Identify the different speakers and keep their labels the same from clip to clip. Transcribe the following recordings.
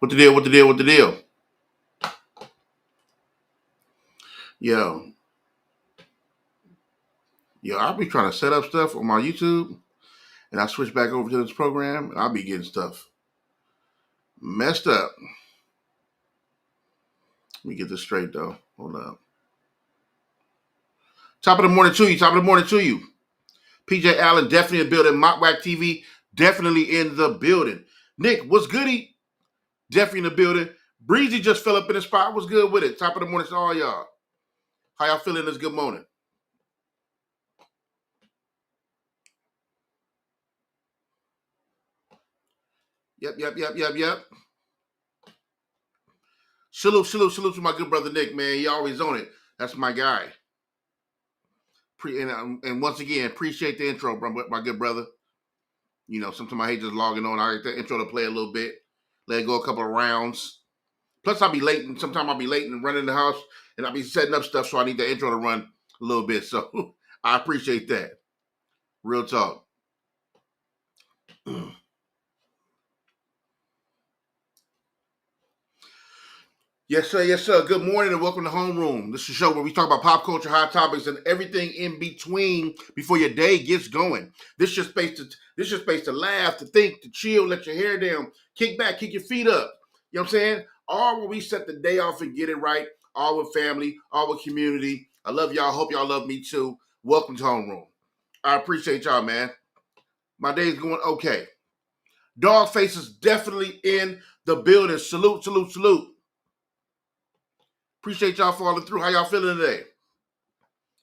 Speaker 1: What the deal? What the deal? What the deal? Yo, I'll be trying to set up stuff on my YouTube, and I switch back over to this program, and I'll be getting stuff messed up. Let me get this straight though. Hold up. Top of the morning to you. Top of the morning to you. PJ Allen definitely in the building. Mockwack TV definitely in the building. Nick, what's goody? Definitely in the building. Breezy just fell up in the spot. What's good with it? Top of the morning to all y'all. How y'all feeling this good morning? Yep. Salute to my good brother Nick, man. He always on it. That's my guy. And once again, appreciate the intro, my good brother. You know, sometimes I hate just logging on. I like the intro to play a little bit, let it go a couple of rounds. Plus, I'll be late, and sometimes I'll be late and running the house, and I'll be setting up stuff, so I need the intro to run a little bit. So I appreciate that. Real talk. Yes, sir. Good morning and welcome to Homeroom. This is a show where we talk about pop culture, hot topics, and everything in between before your day gets going. This is your space to laugh, to think, to chill, let your hair down, kick back, kick your feet up. You know what I'm saying? All when we set the day off and get it right, all with family, all with community. I love y'all. Hope y'all love me too. Welcome to Homeroom. I appreciate y'all, man. My day's going okay. Dog Face is definitely in the building. Salute. Appreciate y'all falling through. How y'all feeling today?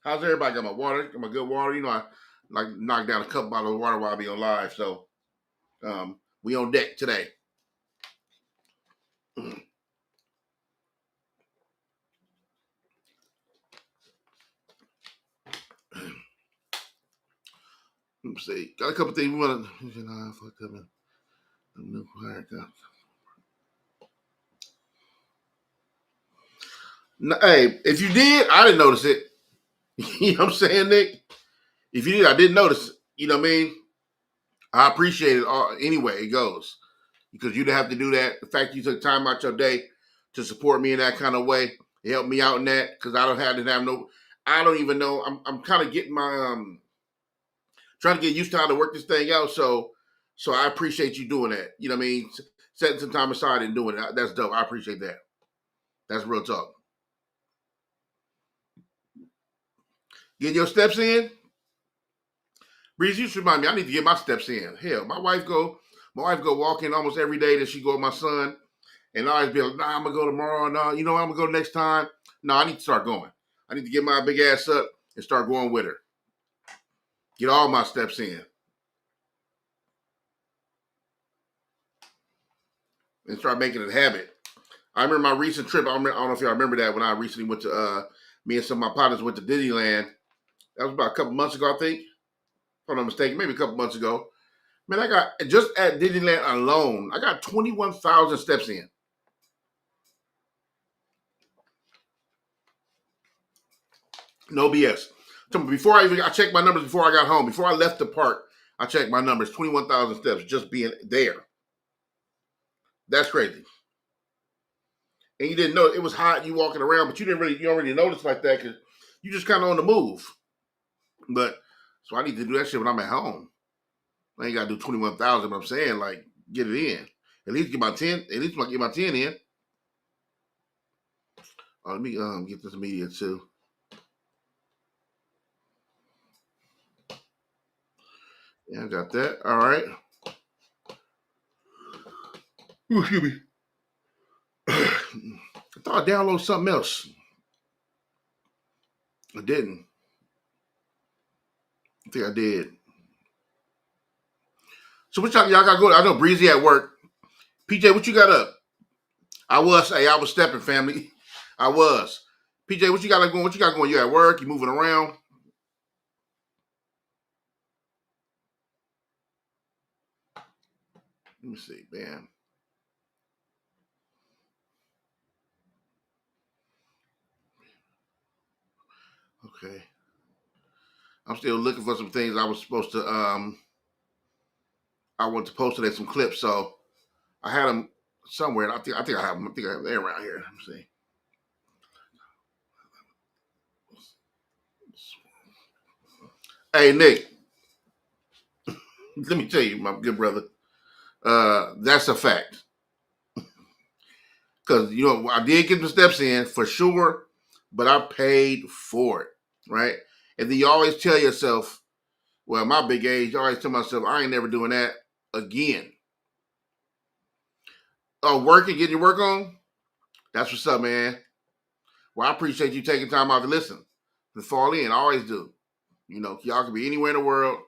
Speaker 1: How's everybody? Got my water? Got my good water? You know, I like knock down a couple bottles of water while I be on live. So we on deck today. Let me see. Got a couple things we want to. Hey, if you did, I didn't notice it. You know what I'm saying, Nick? If you did, I didn't notice it. You know what I mean? I appreciate it anyway, it goes. Because you didn't have to do that. The fact you took time out your day to support me in that kind of way, it helped me out in that. Because I don't even know. I'm kind of getting my trying to get used to how to work this thing out. So I appreciate you doing that. You know what I mean? Setting some time aside and doing it. That's dope. I appreciate that. That's real talk. Getting your steps in? Breeze, you should remind me. I need to get my steps in. Hell, my wife go walking almost every day that she go with my son. And I always be like, nah, I'm gonna go tomorrow. No, you know I'm gonna go next time. No, I need to start going. I need to get my big ass up and start going with her. Get all my steps in. And start making it a habit. I remember my recent trip. I don't know if y'all remember that when I recently went to me and some of my partners went to Disneyland. That was about a couple months ago, I think. If I'm not mistaken, maybe a couple months ago. Man, I got just at Disneyland alone, I got 21,000 steps in. No BS. Before I checked my numbers before I got home. Before I left the park, I checked my numbers. 21,000 steps just being there. That's crazy. And you didn't know it was hot. You walking around, but you don't really notice like that because you just kind of on the move. But so I need to do that shit when I'm at home. I ain't gotta do 21,000. But I'm saying like get it in. At least get my 10. At least get my 10 in. Let me get this media too. Yeah, I got that. All right. Ooh, excuse me. I thought I downloaded something else. I didn't. I think I did. So what y'all got going? I know Breezy at work. PJ, what you got up? I was stepping, family. I was. PJ, what you got going? What you got going? You at work? You moving around? Let me see, man. Okay. I'm still looking for some things I was supposed to I want to post today some clips, so I had them somewhere. I think I have them. I think I have them around here. Let me see. Hey Nick, let me tell you, my good brother. That's a fact. Because I did get the steps in for sure, but I paid for it, right? And then you always tell yourself, well, my big age, I always tell myself, I ain't never doing that again. Oh, working, getting your work on? That's what's up, man. Well, I appreciate you taking time out to listen, to fall in. I always do. Y'all can be anywhere in the world.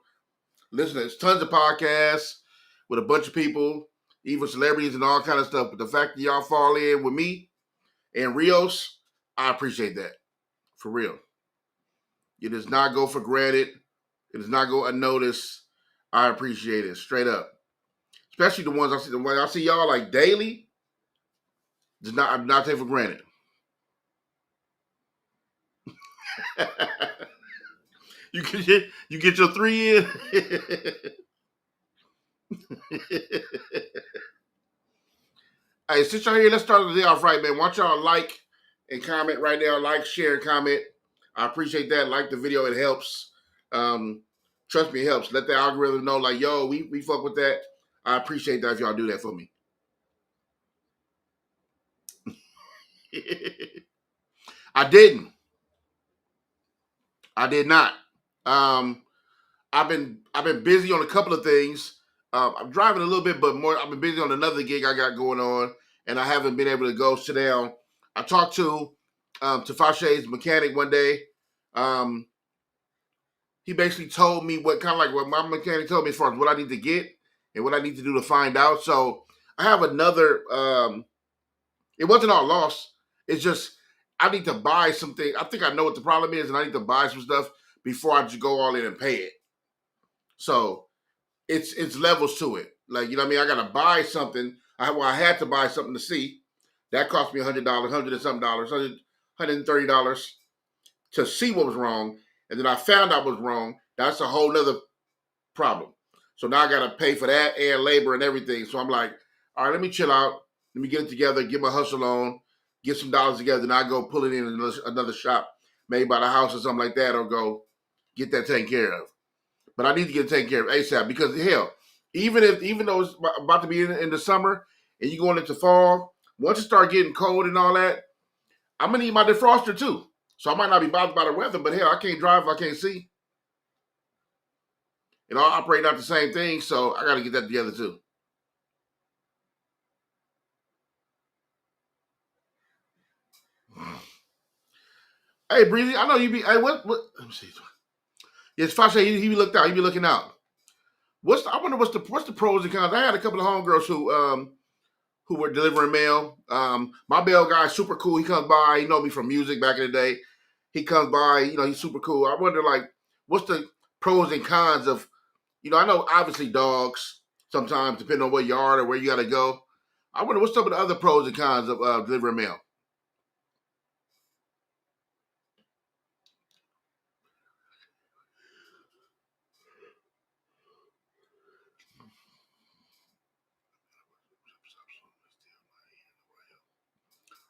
Speaker 1: Listen, there's tons of podcasts with a bunch of people, even celebrities and all kind of stuff. But the fact that y'all fall in with me and Rios, I appreciate that. For real. It does not go for granted. It does not go unnoticed. I appreciate it. Straight up. Especially the ones I see. The ones I see y'all like daily. I'm not take for granted. you get your 3 in. Hey, since y'all here, let's start the day off right, man. Want y'all like and comment right now. Like, share, and comment. I appreciate that. Like the video, it helps. Trust me, it helps. Let the algorithm know, like, yo, we fuck with that. I appreciate that if y'all do that for me. I didn't. I did not. I've been busy on a couple of things. I'm driving a little bit, but more. I've been busy on another gig I got going on, and I haven't been able to go sit down. I talked to Tafashe's mechanic one day. He basically told me what my mechanic told me as far as what I need to get and what I need to do to find out. So I have another. It wasn't all lost. It's just I need to buy something. I think I know what the problem is, and I need to buy some stuff before I just go all in and pay it. So it's levels to it. Like, you know what I mean? I gotta buy something. I had to buy something to see. That cost me $100, $100 and something dollars, $130 to see what was wrong. And then I found out what was wrong. That's a whole nother problem. So now I gotta pay for that and labor and everything. So I'm like, all right, let me chill out. Let me get it together, get my hustle on, get some dollars together, and I go pull it in another shop, maybe by the house or something like that, or go get that taken care of. But I need to get it taken care of ASAP because hell, even though it's about to be in the summer and you going into fall, once it start getting cold and all that, I'm gonna need my defroster too. So I might not be bothered by the weather, but hell, I can't drive if I can't see. It all operate out the same thing, so I got to get that together too. Hey, Breezy, I know you be. Hey, what? Let me see. Yes, Fasha, he be looked out. He be looking out. I wonder what's the pros and cons. I had a couple of homegirls who were delivering mail. My mail guy is super cool. He comes by. He know me from music back in the day. He comes by. He's super cool. I wonder what's the pros and cons of. I know obviously dogs sometimes depending on what yard or where you got to go. I wonder what's some of the other pros and cons of delivering mail.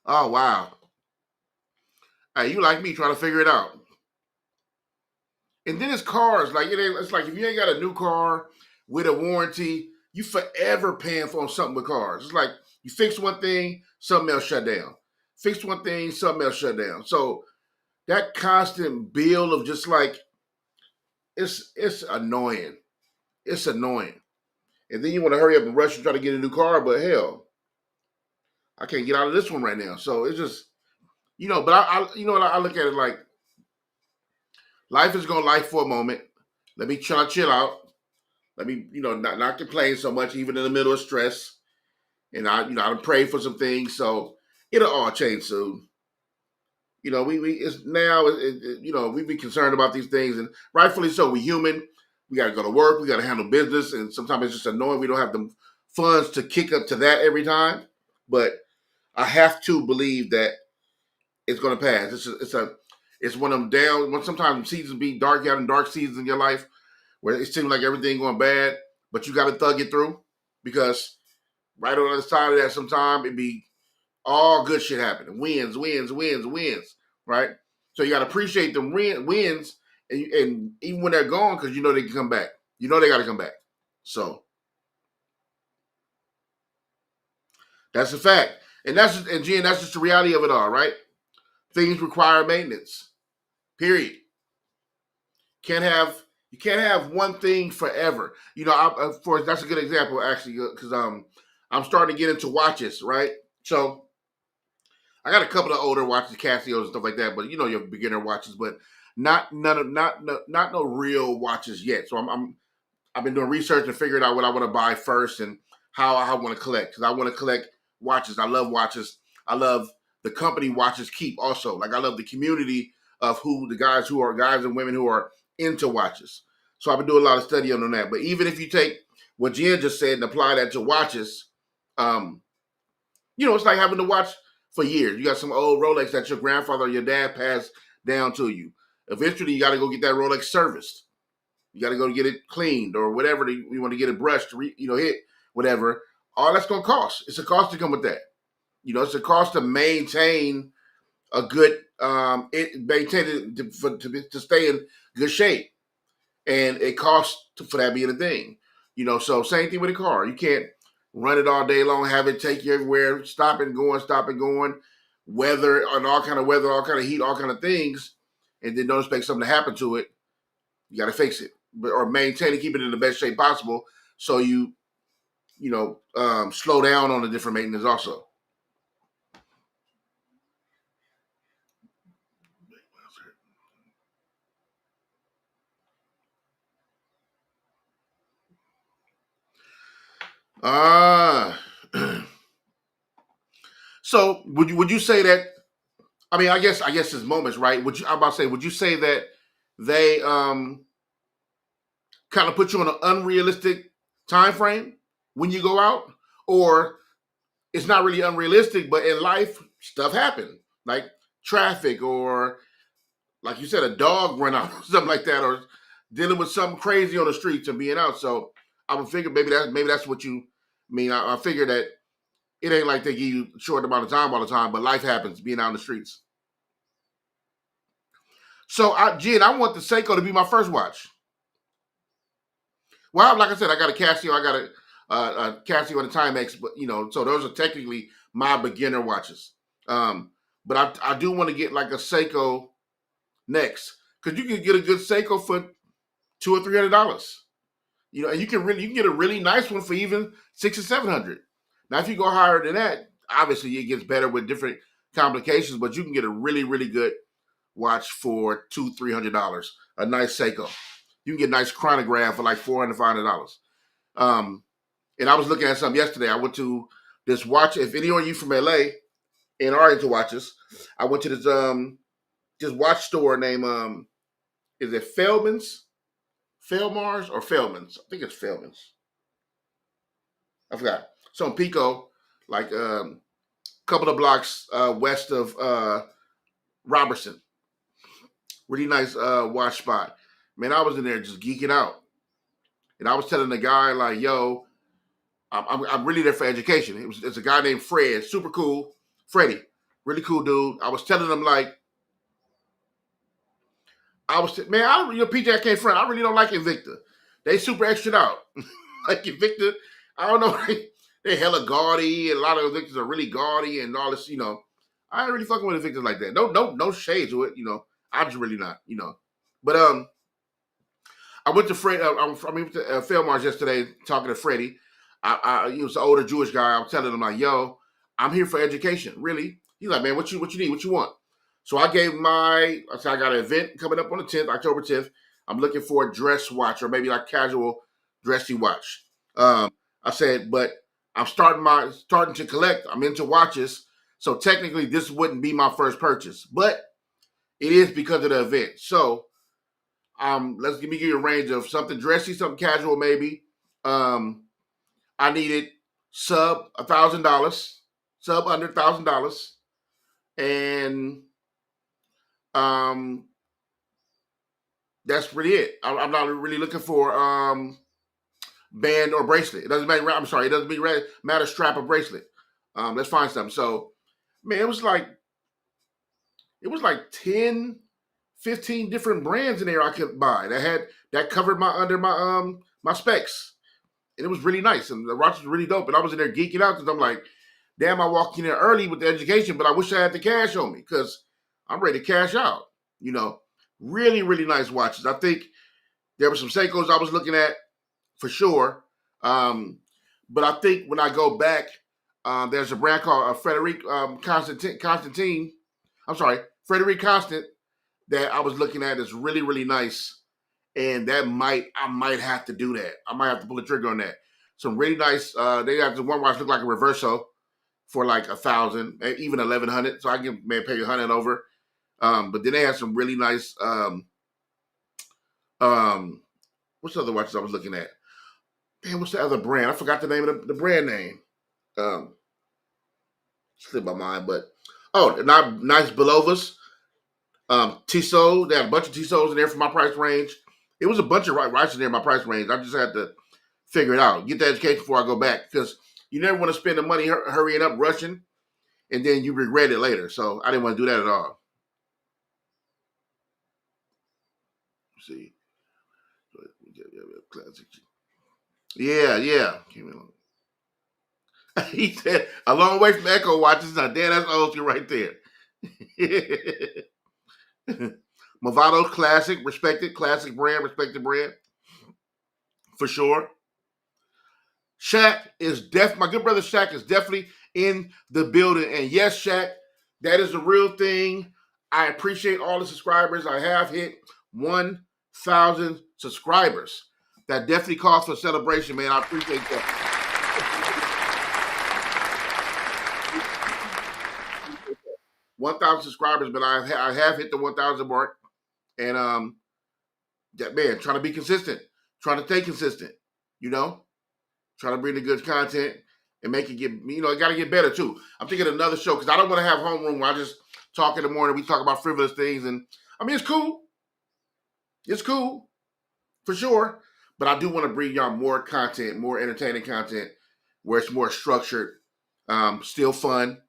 Speaker 1: Oh wow. Hey, you like me trying to figure it out. And then it's cars. It's like if you ain't got a new car with a warranty, you forever paying for something with cars. It's like you fix one thing, something else shut down. Fix one thing, something else shut down. So that constant bill of just like it's annoying. It's annoying. And then you want to hurry up and rush and try to get a new car, but hell, I can't get out of this one right now. So it's just but I look at it like life is gonna life for a moment. Let me chill out. Let me, not complain so much, even in the middle of stress. And I pray for some things, so it'll all change soon. We it's now, we be concerned about these things, and rightfully so. We human. We got to go to work. We got to handle business, and sometimes it's just annoying. We don't have the funds to kick up to that every time. But I have to believe that it's going to pass. It's one of them down. When sometimes seasons be dark, you having dark seasons in your life where it seems like everything going bad, but you got to thug it through because Right on the other side of that, sometime it'd be all good shit happening. Wins, wins, wins, wins. Right. So you got to appreciate the wins, and even when they're gone, because you know they can come back. You know they got to come back. So that's a fact, and Jen, that's just the reality of it all, right? Things require maintenance. Period. Can't have you can't have one thing forever. You know, for that's a good example actually, because I'm starting to get into watches, right? So I got a couple of older watches, Casios and stuff like that, but you know your beginner watches, but not no real watches yet. So I've been doing research and figuring out what I want to buy first and how I want to collect, because I want to collect watches. I love watches. I love the company watches keep also. Like I love the community of who the guys who are guys and women who are into watches. So I've been doing a lot of study on that. But even if you take what Jen just said and apply that to watches, um, you know, it's like having to watch for years. You got some old Rolex that your grandfather or your dad passed down to you. Eventually, you got to go get that Rolex serviced. You got to go get it cleaned or whatever you want to get it brushed, hit whatever. All that's going to cost. It's a cost to come with that. You know, it's a cost to maintain a good, maintain it to stay in good shape, and it costs for that being a thing. You know, so same thing with a car. You can't run it all day long, have it take you everywhere, stop and going, weather and all kind of weather, all kind of heat, all kind of things, and then don't expect something to happen to it. You got to fix it, or maintain it, keep it in the best shape possible, so slow down on the different maintenance also. Ah, so would you say that? I mean, I guess there's moments, right? I'm about to say, would you say that they kind of put you on an unrealistic time frame when you go out, or it's not really unrealistic, but in life stuff happens, like traffic, or like you said, a dog run out or something like that, or dealing with something crazy on the streets and being out. So I would figure maybe that's what you mean. I figure that it ain't like they give you a short amount of time all the time, but life happens being out in the streets. So Jen, I want the Seiko to be my first watch. Well, like I said, I got a Casio, I got a Casio and a Timex, but so those are technically my beginner watches. But I do want to get like a Seiko next, because you can get a good Seiko for $200 or $300. And you can get a really nice one for even 600 or 700. Now, if you go higher than that, obviously it gets better with different complications, but you can get a really really good watch for $200-300. A nice Seiko. You can get a nice chronograph for like $400-500. Um, and I was looking at something yesterday. I went to this watch. If any of you from LA and are into watches, I went to this watch store named is it Felmars or Feldman's? I think it's Feldman's. I forgot. So in Pico, like couple of blocks west of Robertson. Really nice watch spot. Man, I was in there just geeking out, and I was telling the guy like, "Yo, I'm really there for education." It's a guy named Fred, super cool, Freddie, really cool dude. I was telling him like, man, PJ, I can't front. I really don't like Invicta. They super extra out. Like Invicta, I don't know. They hella gaudy, and a lot of Invictas are really gaudy and all this. I ain't really fucking with Invictas like that. No shade to it. I'm just really not. But I went to Fred. I mean, to Philmars yesterday talking to Freddie. He was an older Jewish guy. I'm telling him like, "Yo, I'm here for education." Really? He's like, "Man, what you need? What you want?" So I gave I said I got an event coming up on the 10th, October 10th. I'm looking for a dress watch or maybe like casual dressy watch. I said, but I'm starting to collect. I'm into watches, so technically this wouldn't be my first purchase, but it is because of the event. So let's give you a range of something dressy, something casual, maybe. I needed sub $1,000, sub under $1,000, and um, that's really it. I'm not really looking for band or bracelet. It doesn't matter. I'm sorry, it doesn't matter strap or bracelet. Let's find something. So, man, it was like 10, 15 different brands in there I could buy that covered my specs. And it was really nice. And the watch was really dope. And I was in there geeking out because I'm like, damn, I walked in there early with the education, but I wish I had the cash on me because I'm ready to cash out. You know, really, really nice watches. I think there were some Seikos I was looking at for sure. But I think when I go back, there's a brand called Frederic Constantine. I'm sorry, Frederic Constant that I was looking at is really, really nice. And I might have to do that. I might have to pull the trigger on that. Some really nice. They got the one watch look like a Reverso for like 1,000, even 1,100. So I can pay 100 over. But then they had some really nice. What's the other watches I was looking at? Man, what's the other brand? I forgot the name of the brand name. Slipped my mind, but nice Belovas. Tissot. They had a bunch of Tissots in there for my price range. It was a bunch of rights in there in my price range. I just had to figure it out. Get the education before I go back because you never want to spend the money hurrying up, rushing, and then you regret it later. So I didn't want to do that at all. Let's see. Classic. Yeah. He said, a long way from Echo watches. Now, damn, that's old school right there. Movado classic, respected brand. For sure. Shaq is my good brother Shaq is definitely in the building. And yes, Shaq, that is a real thing. I appreciate all the subscribers. I have hit 1,000 subscribers. That definitely calls for a celebration, man. I appreciate that. 1,000 subscribers, but I have hit the 1,000 mark. And that man, trying to be consistent, trying to stay consistent, trying to bring the good content and make it get, it got to get better too. I'm thinking another show because I don't want to have homeroom where I just talk in the morning. We talk about frivolous things, and I mean it's cool. It's cool for sure, but I do want to bring y'all more content, more entertaining content, where it's more structured, still fun,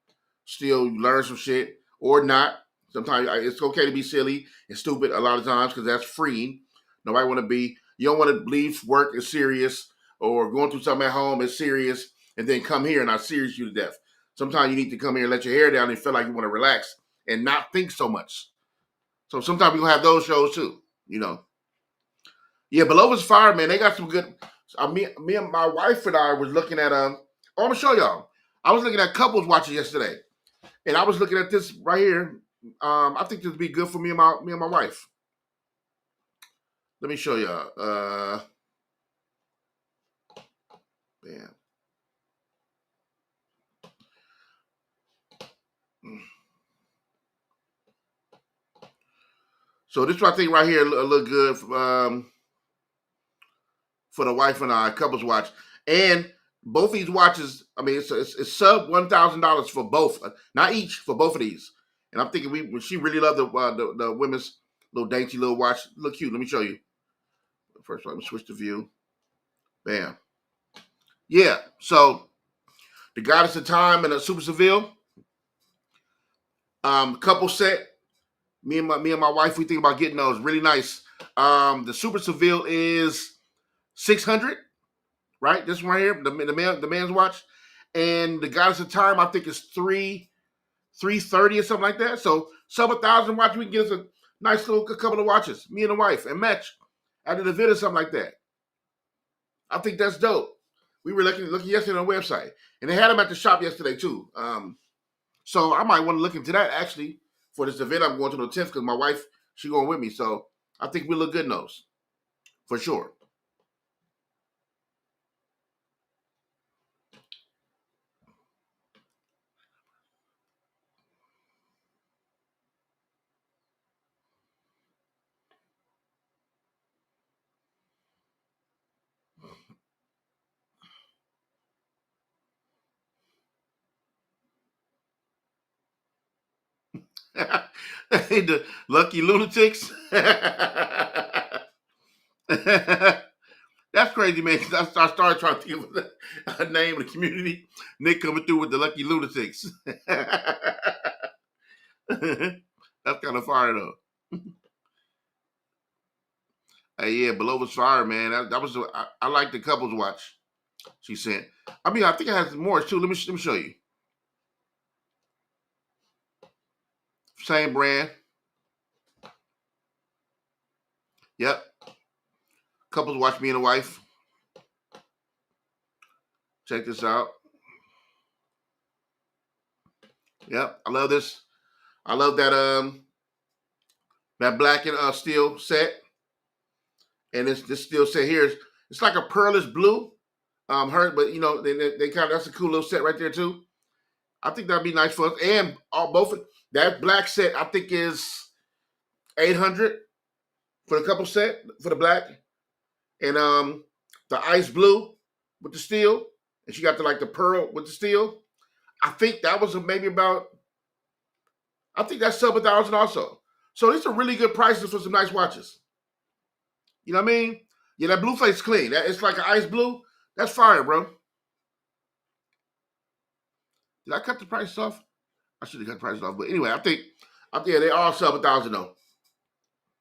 Speaker 1: still learn some shit or not. Sometimes it's okay to be silly and stupid a lot of times because that's freeing. Nobody want to be. You don't want to leave work as serious or going through something at home as serious and then come here and I serious you to death. Sometimes you need to come here and let your hair down and feel like you want to relax and not think so much. So sometimes we're going to have those shows too, Yeah, Beloved's Fire, man, they got some good. Me and my wife and I was looking at, I'm going to show y'all. I was looking at couples watches yesterday. And I was looking at this right here. I think this would be good for me and my wife. Let me show y'all. Bam. So this one I think right here look good for the wife and I, couples watch. And both these watches, I mean, it's sub $1,000 for both, not each, for both of these. And I'm thinking she really loved the women's little dainty little watch. Look cute. Let me show you. First, let me switch the view. Bam. Yeah. So the Goddess of Time and the Super Seville. Couple set. Me and my wife, we think about getting those. Really nice. The Super Seville is 600, right? This one right here, the man's watch. And the Goddess of Time, I think is 330 or something like that. So sub 1,000 watch, we can get us a nice little couple of watches, me and the wife, and match at an event or something like that. I think that's dope. We were looking yesterday on the website, and they had them at the shop yesterday too. So I might want to look into that actually for this event I'm going to the 10th because my wife, she going with me. So I think we look good in those for sure. The lucky lunatics. That's crazy. crazy, man, because I started trying to think of a name in the community. Nick coming through with the Lucky Lunatics. That's kind of fire, though. Hey, yeah, Below was fire, man. That was I like the couples watch she sent. I mean, I think I have more too. Let me show you. Same brand. Yep. Couples watch, me and a wife. Check this out. Yep, I love this. I love that black and steel set. And this steel set here it's like a pearlish blue. But you know, they kind of, that's a cool little set right there too. I think that'd be nice for us. And both that black set I think is $800 for the couple set for the black, and the ice blue with the steel, and she got the pearl with the steel. I think that was maybe about. I think that's sub $1,000 also. So these are really good prices for some nice watches. You know what I mean? Yeah, that blue face clean. It's like an ice blue. That's fire, bro. Did I cut the price off? I should have cut the price off. But anyway, I think they all sub $1,000 though.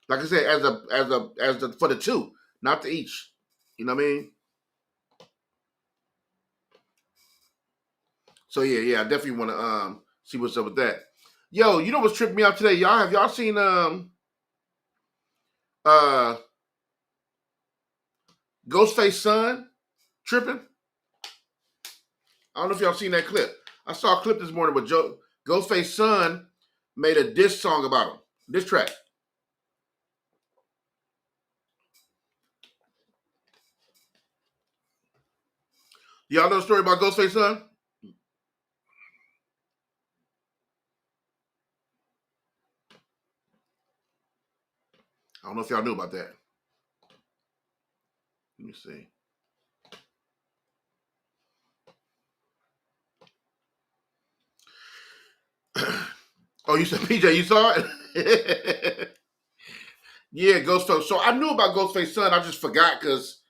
Speaker 1: Like I said, as the for the two, not the each. You know what I mean? So yeah, I definitely want to see what's up with that. Yo, you know what's tripping me out today, y'all? Have y'all seen Ghostface son tripping? I don't know if y'all seen that clip. I saw a clip this morning with Ghostface son made a diss song about him. Diss track. Y'all know the story about Ghostface son? I don't know if y'all knew about that. Let me see. Oh, you said PJ, you saw it? Yeah, Ghostface. So I knew about Ghostface son. I just forgot because,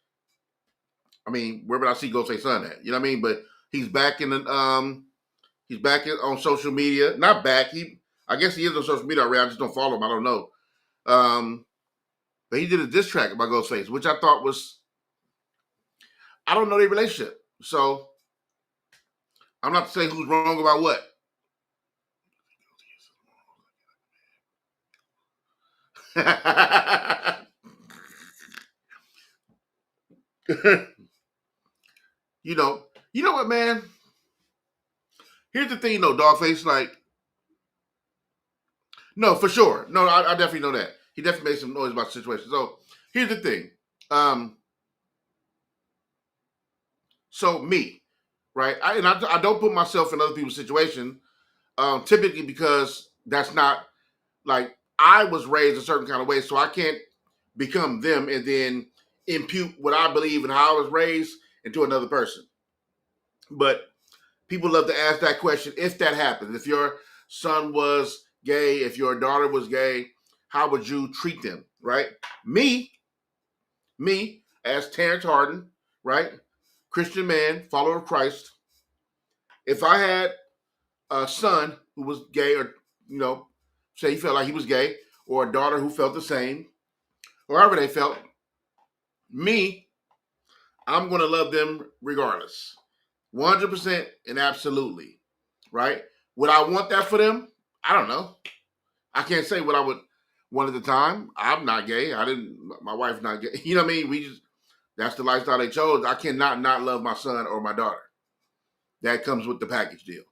Speaker 1: I mean, where would I see Ghostface son at? You know what I mean? But he's back in the he's back on social media. Not back. I guess he is on social media already. I just don't follow him. I don't know. But he did a diss track about Ghostface, which I thought was, I don't know their relationship. So I'm not saying who's wrong about what. you know what, man? Here's the thing, though, Dogface. Like, no, for sure. No, I definitely know that. He definitely made some noise about the situation. So here's the thing. So me, right? I don't put myself in other people's situation, typically because that's not like I was raised a certain kind of way, so I can't become them and then impute what I believe and how I was raised into another person. But people love to ask that question if that happens. If your son was gay, if your daughter was gay, how would you treat them, right? Me, as Terrence Harden, right? Christian man, follower of Christ. If I had a son who was gay or, say he felt like he was gay, or a daughter who felt the same, or however they felt, me, I'm going to love them regardless. 100% and absolutely, right? Would I want that for them? I don't know. I can't say what I would want at the time. I'm not gay. My wife's not gay. You know what I mean? That's the lifestyle they chose. I cannot not love my son or my daughter. That comes with the package deal.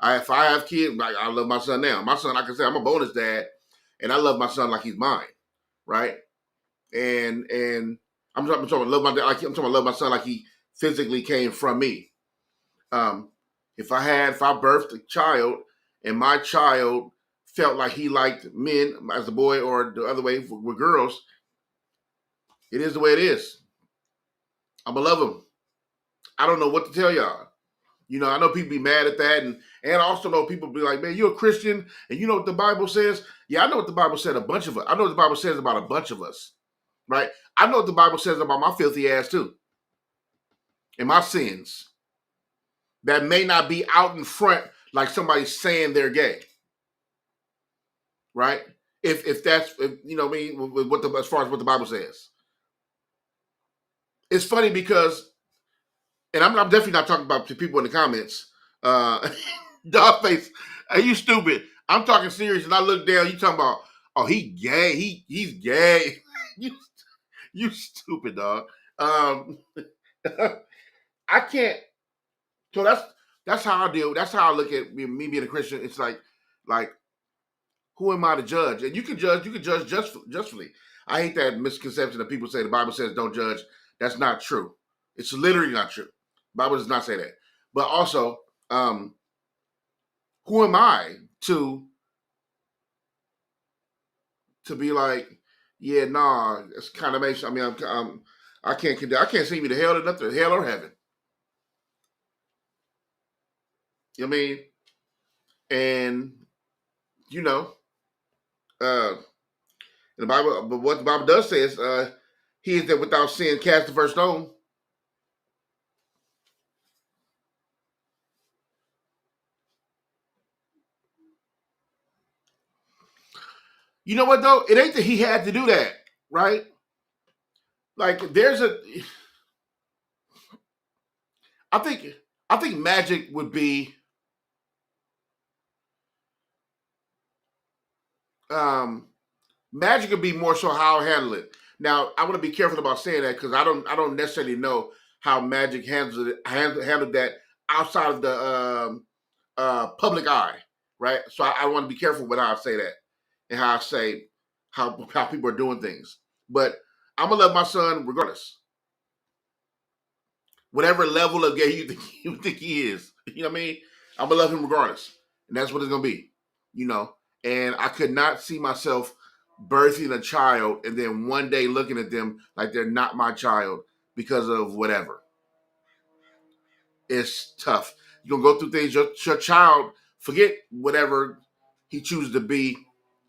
Speaker 1: If I have kids, I love my son now. My son, like I said, I'm a bonus dad, and I love my son like he's mine, right? And I'm talking about love my dad. I'm talking about love my son like he physically came from me. If I birthed a child and my child felt like he liked men as a boy or the other way with girls, it is the way it is. I'm gonna love him. I don't know what to tell y'all. I know people be mad at that, and I also know people be like, man, you're a Christian, and you know what the Bible says? Yeah, I know what the Bible said I know what the Bible says about a bunch of us. right? I know what the Bible says about my filthy ass too, and my sins that may not be out in front like somebody saying they're gay, right? If that's you know what I mean with what the as far as what the Bible says, it's funny because, and I'm definitely not talking about the people in the comments. Uh, dog face, are you stupid? I'm talking serious, and I look down. You talking about? Oh, he gay. He's gay. you you stupid dog. Um, I can't. So that's how I deal. That's how I look at me being a Christian. It's like who am I to judge? And you can judge. You can judge justly. I hate that misconception that people say the Bible says don't judge. That's not true. It's literally not true. The Bible does not say that. But also, um, who am I to be like, yeah, nah, it's kind of makes. I mean, I can't see me to hell or nothing, hell or heaven. You know what I mean? And you know, uh, the Bible, but what the Bible does say is, he is that without sin cast the first stone. You know what though? It ain't that he had to do that, right? Like there's a, I think, I think magic would be, um, magic would be more so how I handle it. Now I want to be careful about saying that because I don't necessarily know how magic handled that outside of the public eye, right? So I want to be careful with how I say that and how I say how people are doing things. But I'm gonna love my son regardless, whatever level of gay you think he is. You know what I mean? I'm gonna love him regardless, and that's what it's gonna be. You know, and I could not see myself birthing a child and then one day looking at them like they're not my child because of whatever. It's tough. You're gonna go through things. Your child forget whatever he chooses to be,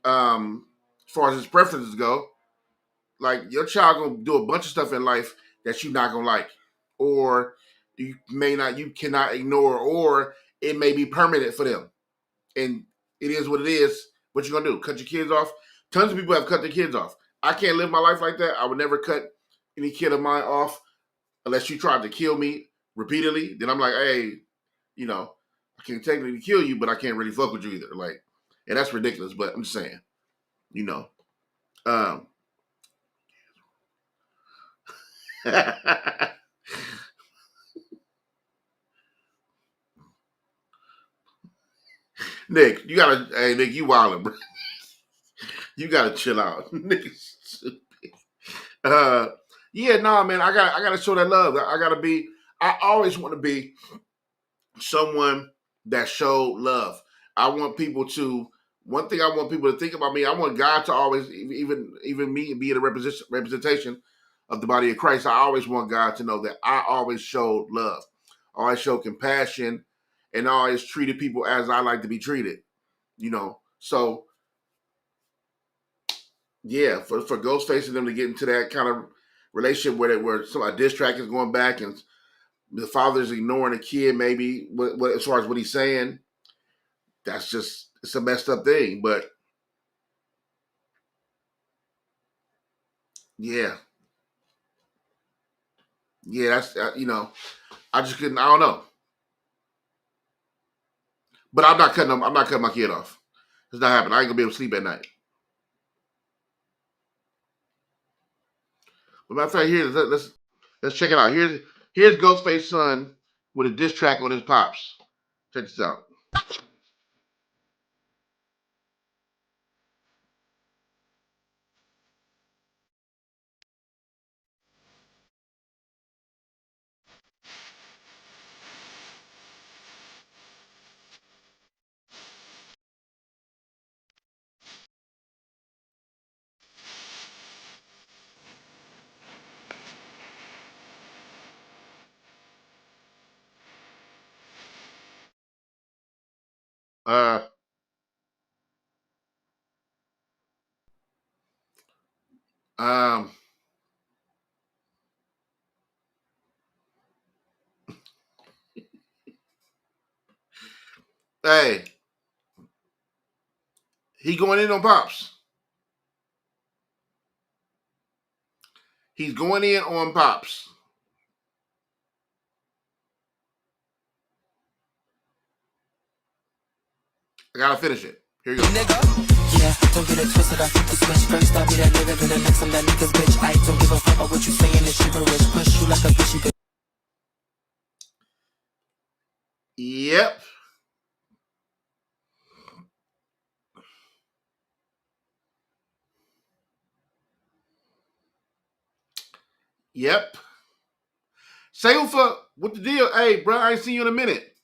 Speaker 1: as far as his preferences go. Like your child gonna do a bunch of stuff in life that you're not gonna like, or you cannot ignore, or it may be permanent for them, and it is what it is. What you gonna do? Cut your kids off? Tons of people have cut their kids off. I can't live my life like that. I would never cut any kid of mine off unless you tried to kill me repeatedly. Then I'm like, hey, you know, I can technically kill you, but I can't really fuck with you either. Like, and that's ridiculous. But I'm just saying, you know, um, Nick, you gotta, hey Nick, you wildin', bro. You gotta chill out, Nick. Uh, yeah, nah, man, I gotta show that love. I gotta be. I always want to be someone that showed love. I want people to. One thing I want people to think about me. I want God to always, even me, be in a representation of the body of Christ. I always want God to know that I always showed love, I always showed compassion, and I always treated people as I like to be treated. You know, so yeah, for Ghostface and them to get into that kind of relationship where some a diss track is going back and the father's ignoring the kid, maybe as far as what he's saying, that's just it's a messed up thing. But yeah, yeah, that's I just couldn't. I don't know, but I'm not cutting. I'm not cutting my kid off. It's not happening. I ain't gonna be able to sleep at night. But matter of fact, here let's check it out. Here's Ghostface son with a diss track on his pops. Check this out. Uh, um, Hey, he going in on Pops. He's going in on Pops. I gotta finish it. Here you go. Yeah, don't get it twisted. I flip the switch. First I'll be that nigga, then the next I'm that nigga's bitch. I don't give a fuck about what you saying. It's gibberish. Push you like a bitch. You could. Yep. Yep. Sayufa, what the deal? Hey, bro, I ain't seen you in a minute.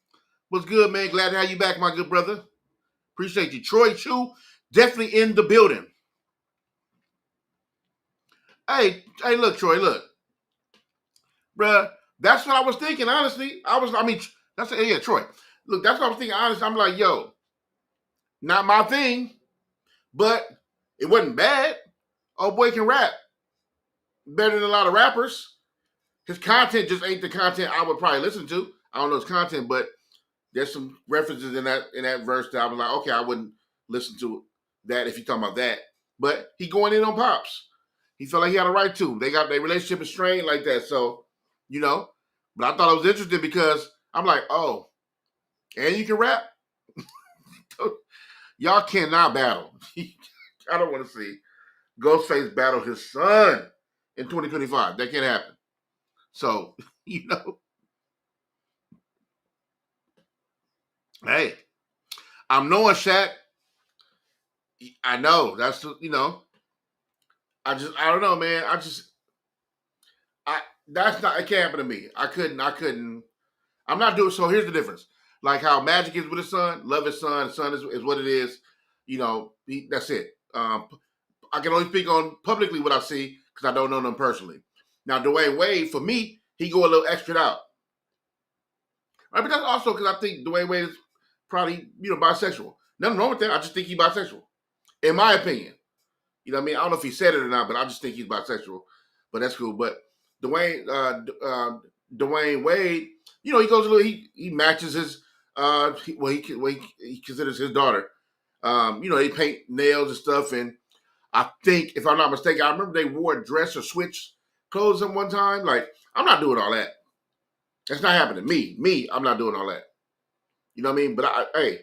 Speaker 1: What's good, man? Glad to have you back, my good brother. Appreciate you. Troy Chu, definitely in the building. Hey, look, Troy, look. Bruh, that's what I was thinking, honestly. Yeah, Troy. Look, that's what I was thinking, honestly. I'm like, yo, not my thing, but it wasn't bad. Oh, boy can rap better than a lot of rappers. His content just ain't the content I would probably listen to. I don't know his content, but there's some references in that verse that I was like, okay, I wouldn't listen to that if you're talking about that. But he going in on Pops. He felt like he had a right to. They got their relationship is strained like that. So, you know. But I thought it was interesting because I'm like, oh, and you can rap? Y'all cannot battle. I don't want to see Ghostface battle his son in 2025. That can't happen. So, you know. Hey, I'm knowing Shaq. I know. That's, you know. I don't know, man. That's not, it can't happen to me. I couldn't, I'm not doing, so here's the difference. Like how Magic is with his son, love his son is what it is. You know, that's it. I can only speak on publicly what I see because I don't know them personally. Now, Dwayne Wade, for me, he go a little extra out. Right, but that's also because I think Dwayne Wade is probably, bisexual. Nothing wrong with that. I just think he's bisexual, in my opinion. You know what I mean? I don't know if he said it or not, but I just think he's bisexual. But that's cool. But Dwayne Wade, he goes a little. He matches his. He considers his daughter. They paint nails and stuff, and I think, if I'm not mistaken, I remember they wore a dress or switch clothes at one time. Like, I'm not doing all that. That's not happening. Me, I'm not doing all that. You know what I mean? But hey,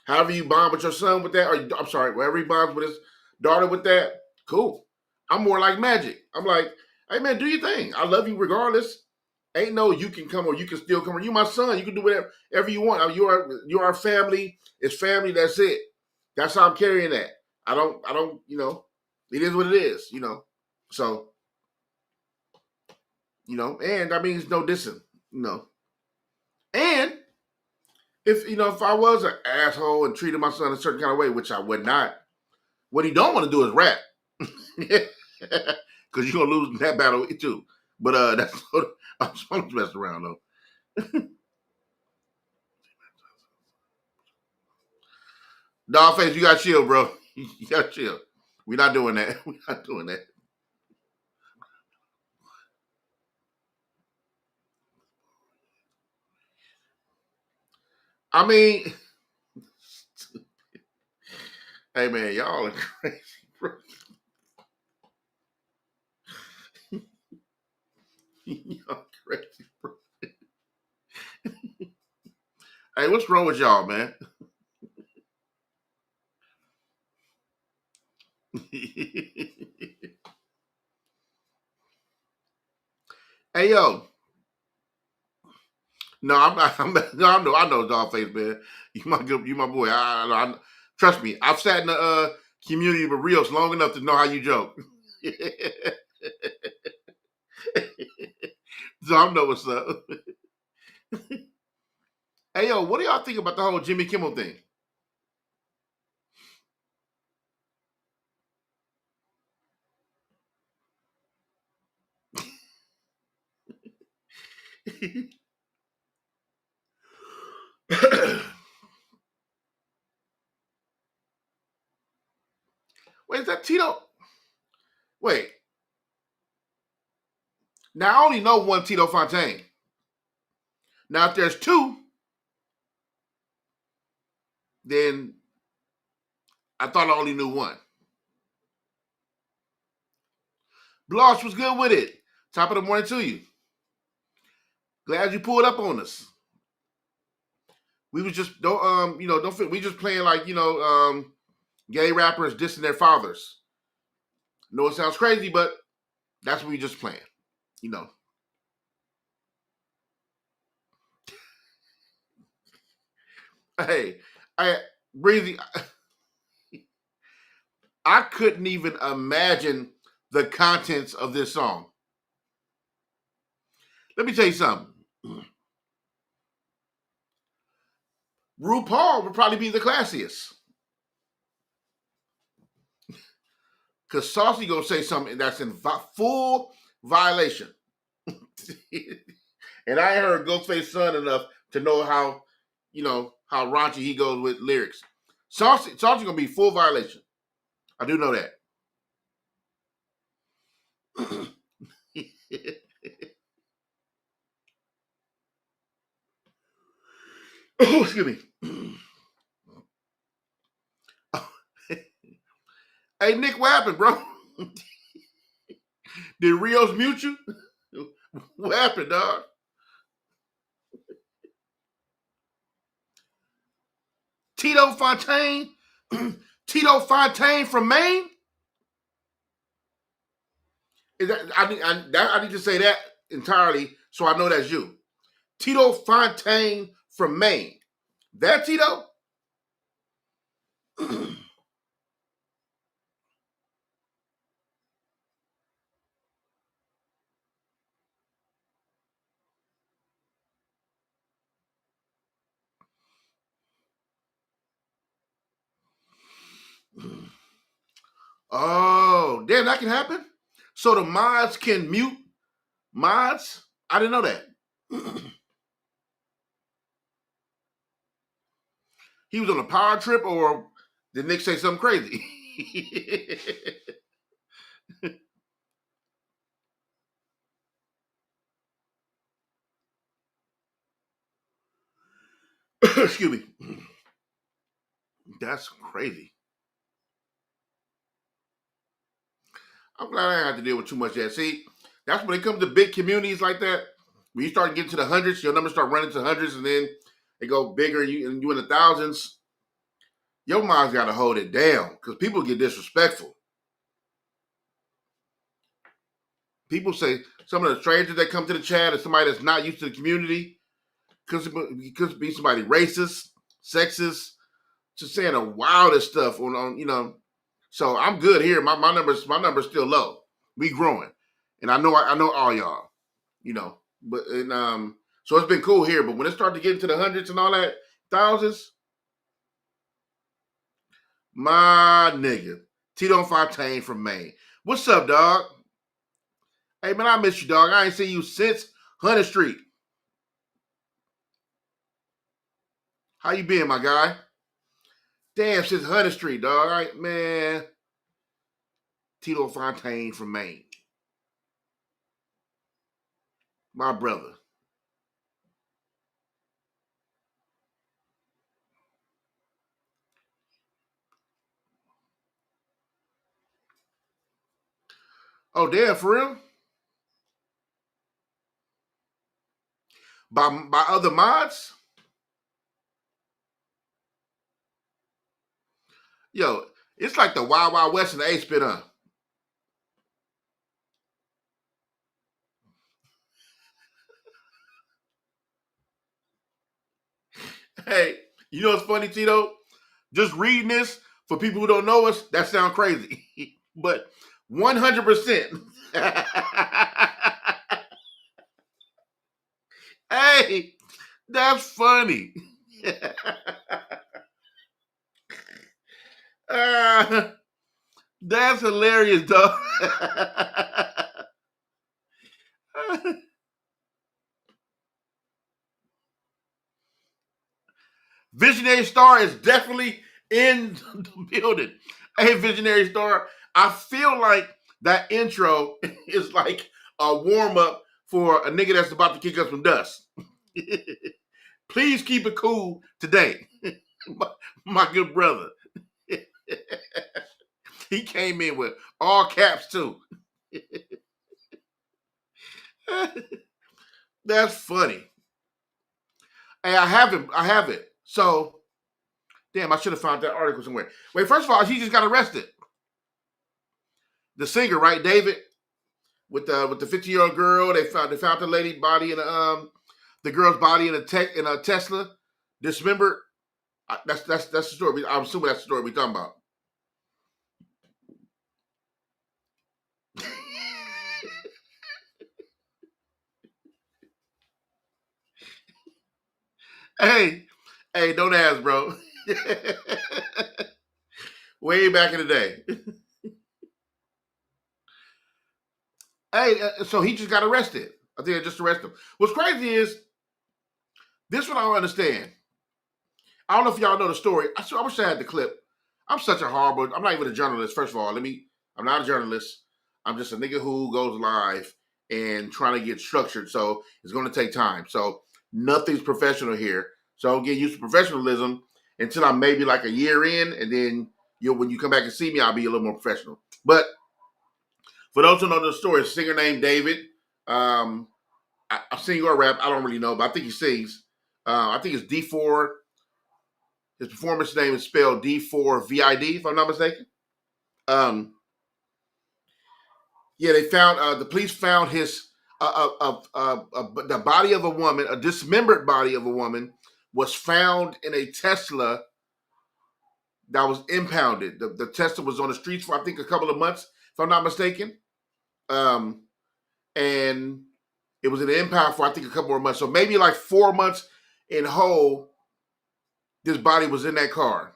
Speaker 1: however you bond with your son with that, or I'm sorry, wherever he bonds with his daughter with that, cool. I'm more like Magic. I'm like, hey man, do your thing. I love you regardless. Ain't no you can come or you can still come. Or you my son. You can do whatever you want. You're our family. It's family. That's it. That's how I'm carrying that. I don't. It is what it is. So and that means no dissing. And if I was an asshole and treated my son a certain kind of way, which I would not, what he don't want to do is rap. Because you're gonna lose that battle too. But that's I'm just messing around though. Dogface, you got chill, bro. You got chill. We're not doing that. We're not doing that. I mean, hey man, y'all are crazy, bro. Y'all crazy, bro. Hey, what's wrong with y'all, man? Hey yo, no, I'm not. I know, Dogface, man. You my boy. Trust me. I've sat in the community with Rios long enough to know how you joke. So I know what's up. Hey yo, what do y'all think about the whole Jimmy Kimmel thing? Wait, is that Tito? Wait. Now I only know one Tito Fontaine. Now if there's two, then I thought I only knew one. Bloss was good with it. Top of the morning to you. Glad you pulled up on us. We was just don't fit. We just playing like gay rappers dissing their fathers. I know it sounds crazy, but that's what we just playing. Hey, Breezy, I couldn't even imagine the contents of this song. Let me tell you something. RuPaul would probably be the classiest. Because Saucy gonna say something that's in full violation. And I ain't heard Ghostface Son enough to know how raunchy he goes with lyrics. Saucy gonna be full violation. I do know that. Oh, excuse me. Hey, Nick, what happened, bro? Did Rios mute you? What happened, dog? Tito Fontaine? Tito Fontaine from Maine? Is that I need to say that entirely so I know that's you. Tito Fontaine from Maine. That Tito? Oh, damn, that can happen? So the mods can mute mods? I didn't know that. He was on a power trip, or did Nick say something crazy? Excuse me. That's crazy. I'm glad I didn't have to deal with too much of that. See, that's when it comes to big communities like that. When you start getting to the hundreds, your numbers start running to hundreds, and then they go bigger, and you in the thousands. Your mom's got to hold it down because people get disrespectful. People say some of the strangers that come to the chat is somebody that's not used to the community. Could be somebody racist, sexist, just saying the wildest stuff on. So I'm good here. My numbers still low. We growing, and I know all y'all. But so it's been cool here. But when it started to get into the hundreds and all that, thousands, my nigga, Tito Fontaine from Maine. What's up, dog? Hey man, I miss you, dog. I ain't seen you since 100th Street. How you been, my guy? Damn, since 100th Street, dog. All right, man. Tito Fontaine from Maine. My brother. Oh, damn, for real? By other mods? Yo, it's like the Wild Wild West and the A-Spin, huh? Hey, you know what's funny, Tito? Just reading this, for people who don't know us, that sounds crazy. But 100%. Hey, that's funny. That's hilarious, dog. Visionary Star is definitely in the building. Hey, Visionary Star, I feel like that intro is like a warm up for a nigga that's about to kick up some dust. Please keep it cool today. my good brother. He came in with all caps too. That's funny. Hey, I have it. I have it. So, damn, I should have found that article somewhere. Wait, first of all, he just got arrested. The singer, right, David, with the 50-year-old girl. They found the lady body in the girl's body in a Tesla, dismembered. That's the story. I'm assuming that's the story we're talking about. Hey, hey, don't ask, bro. Way back in the day. Hey, so he just got arrested. I think they just arrested him. What's crazy is this one I don't understand. I don't know if y'all know the story. I wish I had the clip. I'm such a horrible. I'm not even a journalist. First of all, I'm not a journalist. I'm just a nigga who goes live and trying to get structured. So it's going to take time. So nothing's professional here. So I'll get used to professionalism until I'm maybe like a year in, and then when you come back and see me, I'll be a little more professional. But for those who know the story, a singer named David. I sing or rap. I don't really know, but I think he sings. I think it's D4. His performance name is spelled D4VID, if I'm not mistaken. Yeah, they found the police found his the body of a woman, a dismembered body of a woman, was found in a Tesla that was impounded. The Tesla was on the streets for I think a couple of months, if I'm not mistaken, and it was in the impound for I think a couple more months. So maybe like 4 months in whole, this body was in that car.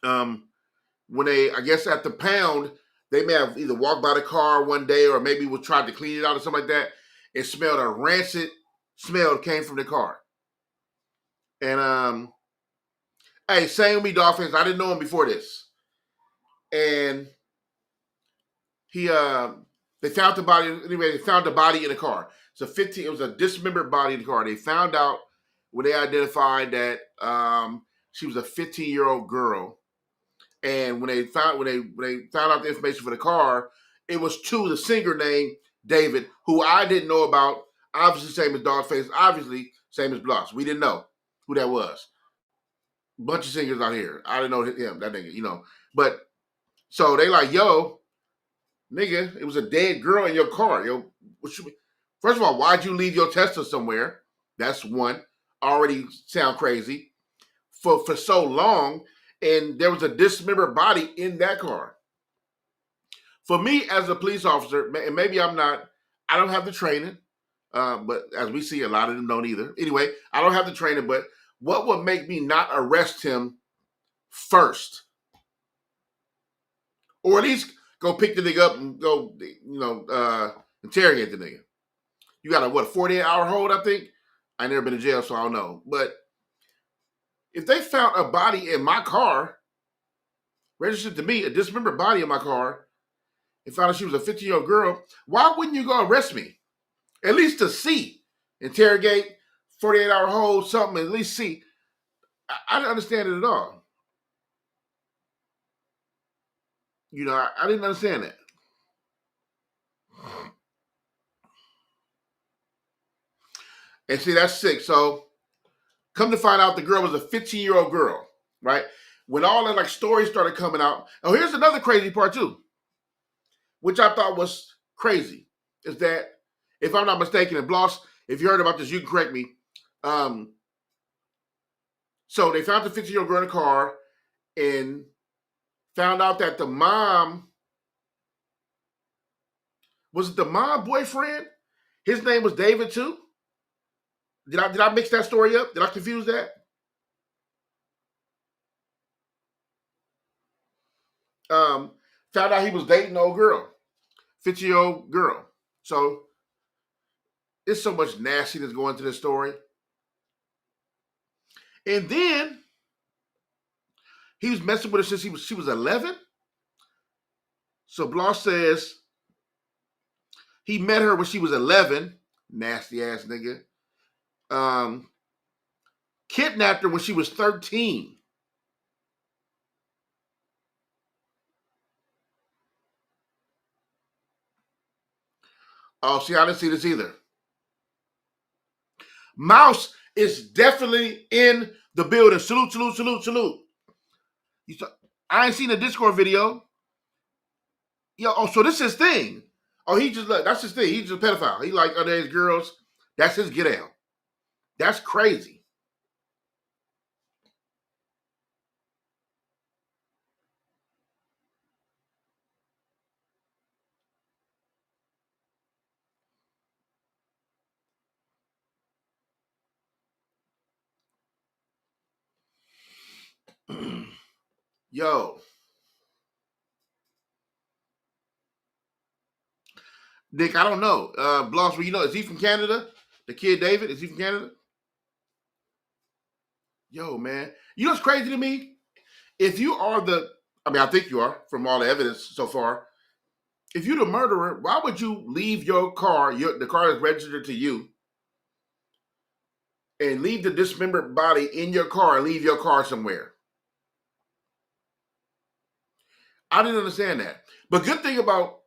Speaker 1: When they, I guess at the pound, they may have either walked by the car one day or maybe was trying to clean it out or something like that. It smelled a rancid smell that came from the car. And hey, same with me, Dolphins. I didn't know him before this. And he they found the body anyway, they found the body in the car. So it was a dismembered body in the car. They found out when they identified that she was a 15-year-old girl. And when they found out the information for the car, it was to the singer named David, who I didn't know about. Obviously, same as Dogface. Obviously, same as Bloss. We didn't know who that was. Bunch of singers out here. I didn't know him, that nigga, But so they like, yo, nigga, it was a dead girl in your car. Yo, first of all, why'd you leave your Tesla somewhere? That's one. Already sound crazy. For so long, and there was a dismembered body in that car. For me, as a police officer, and maybe I don't have the training, but as we see, a lot of them don't either. Anyway, I don't have the training, but what would make me not arrest him first? Or at least go pick the nigga up and go, interrogate the nigga. You got a 48-hour hold, I think? I never been in jail, so I don't know. But if they found a body in my car, registered to me, a dismembered body in my car, and found out she was a 15-year-old girl, why wouldn't you go arrest me? At least to see. Interrogate, 48-hour hold, something, at least see. I didn't understand it at all. I didn't understand that. And see, that's sick. So, come to find out the girl was a 15-year-old girl, right? When all that stories started coming out. Oh, here's another crazy part too, which I thought was crazy, is that if I'm not mistaken, and Bloss, if you heard about this, you can correct me. So they found the 15-year-old girl in the car and found out that the mom, was it the mom boyfriend? His name was David too? Did I mix that story up? Did I confuse that? Found out he was dating an old girl, 50-year-old girl. So there's so much nastiness going into this story. And then he was messing with her since she was 11. So Bloss says he met her when she was 11. Nasty ass nigga. kidnapped her when she was 13. Oh, see, I didn't see this either. Mouse is definitely in the building. Salute, salute, salute, salute. I ain't seen a Discord video. Yo, oh, so this is his thing. Oh, he just that's his thing. He's just a pedophile. He like underage girls. That's his get out. That's crazy. Yo, Nick, I don't know. Bloss, you know, is he from Canada? The kid David, is he from Canada? Yo, man. You know what's crazy to me? If you are I think you are from all the evidence so far. If you're the murderer, why would you leave your car, the car that's registered to you, and leave the dismembered body in your car and leave your car somewhere? I didn't understand that. But good thing about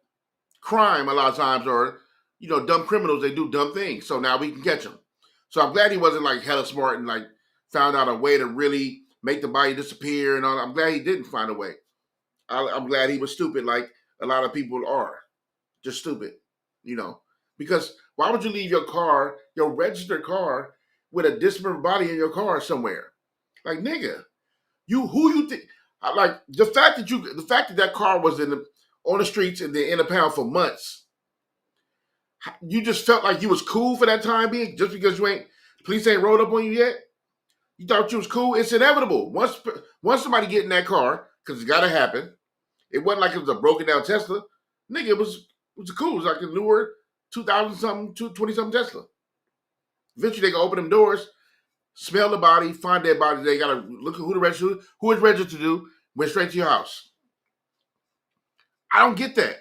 Speaker 1: crime a lot of times are, dumb criminals, they do dumb things. So now we can catch them. So I'm glad he wasn't like hella smart and like found out a way to really make the body disappear and all. I'm glad he didn't find a way. I'm glad he was stupid like a lot of people are. Just stupid, Because why would you leave your car, your registered car, with a dismembered body in your car somewhere? Like, nigga, who you think? Like the fact that car was on the streets and in a pound for months. You just felt like you was cool for that time being, just because police ain't rolled up on you yet. You thought you was cool. It's inevitable. Once somebody get in that car, because it's got to happen. It wasn't like it was a broken down Tesla. Nigga, it was cool. It was like a newer 2000 something, 20 something Tesla. Eventually they can open them doors, smell the body, find that body. They gotta look at who is registered to do, went straight to your house. I don't get that.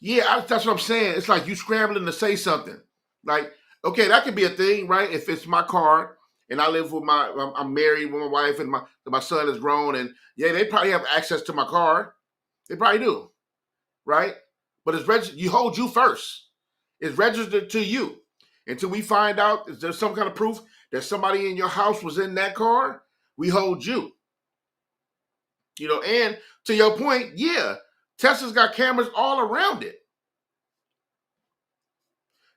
Speaker 1: Yeah, that's what I'm saying. It's like you scrambling to say something. Like, okay, that could be a thing, right? If it's my car and I live with I'm married with my wife and my son is grown, and yeah, they probably have access to my car. They probably do, right? But it's registered. You hold you first. It's registered to you until we find out is there some kind of proof that somebody in your house was in that car. We hold you. And to your point, yeah, Tesla's got cameras all around it.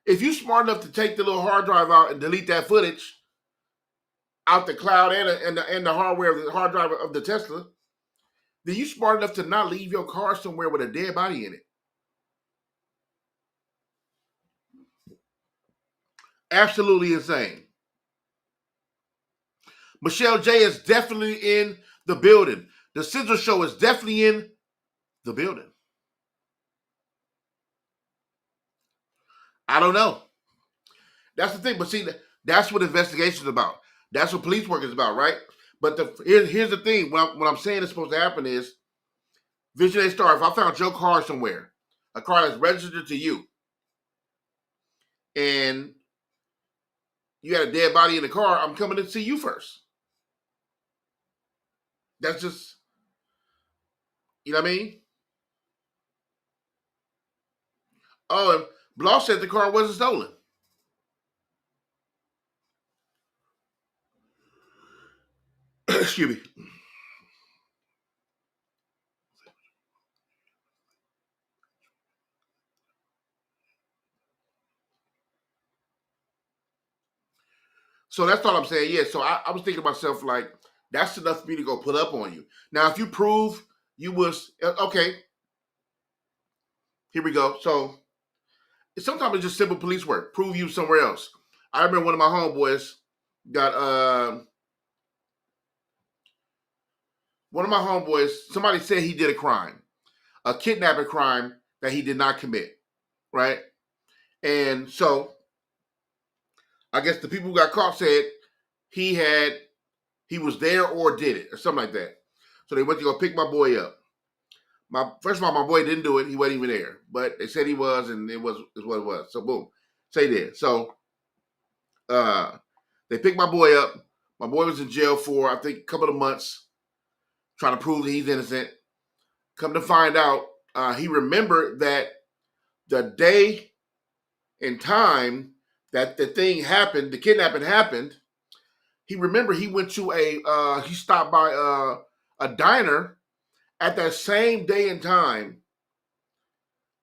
Speaker 1: If you're smart enough to take the little hard drive out and delete that footage out the cloud and the hardware of the hard drive of the Tesla, then you're smart enough to not leave your car somewhere with a dead body in it. Absolutely insane. Michelle J is definitely in the building. The Scissor Show is definitely in the building. I don't know. That's the thing. But see, that's what investigation is about. That's what police work is about, right? But here's the thing. What I'm saying is supposed to happen is, Vision A Star, if I found your car somewhere, a car that's registered to you, and you had a dead body in the car, I'm coming to see you first. That's just, you know what I mean? Oh, and Bloss said the car wasn't stolen. Excuse me. So that's all I'm saying. Yeah. So I was thinking to myself, like, that's enough for me to go put up on you. Now, if you prove you was okay, here we go. So sometimes it's just simple police work. Prove you somewhere else. I remember one of my homeboys got somebody said he did a crime, a kidnapping crime that he did not commit, right? And so I guess the people who got caught said he was there or did it or something like that. So they went to go pick my boy up. First of all, my boy didn't do it. He wasn't even there, but they said he was, and it was what it was. So boom, say that. So they picked my boy up. My boy was in jail for I think a couple of months, trying to prove that he's innocent. Come to find out, he remembered that the day and time that the thing happened, the kidnapping happened. He remembered he went to he stopped by a diner at that same day and time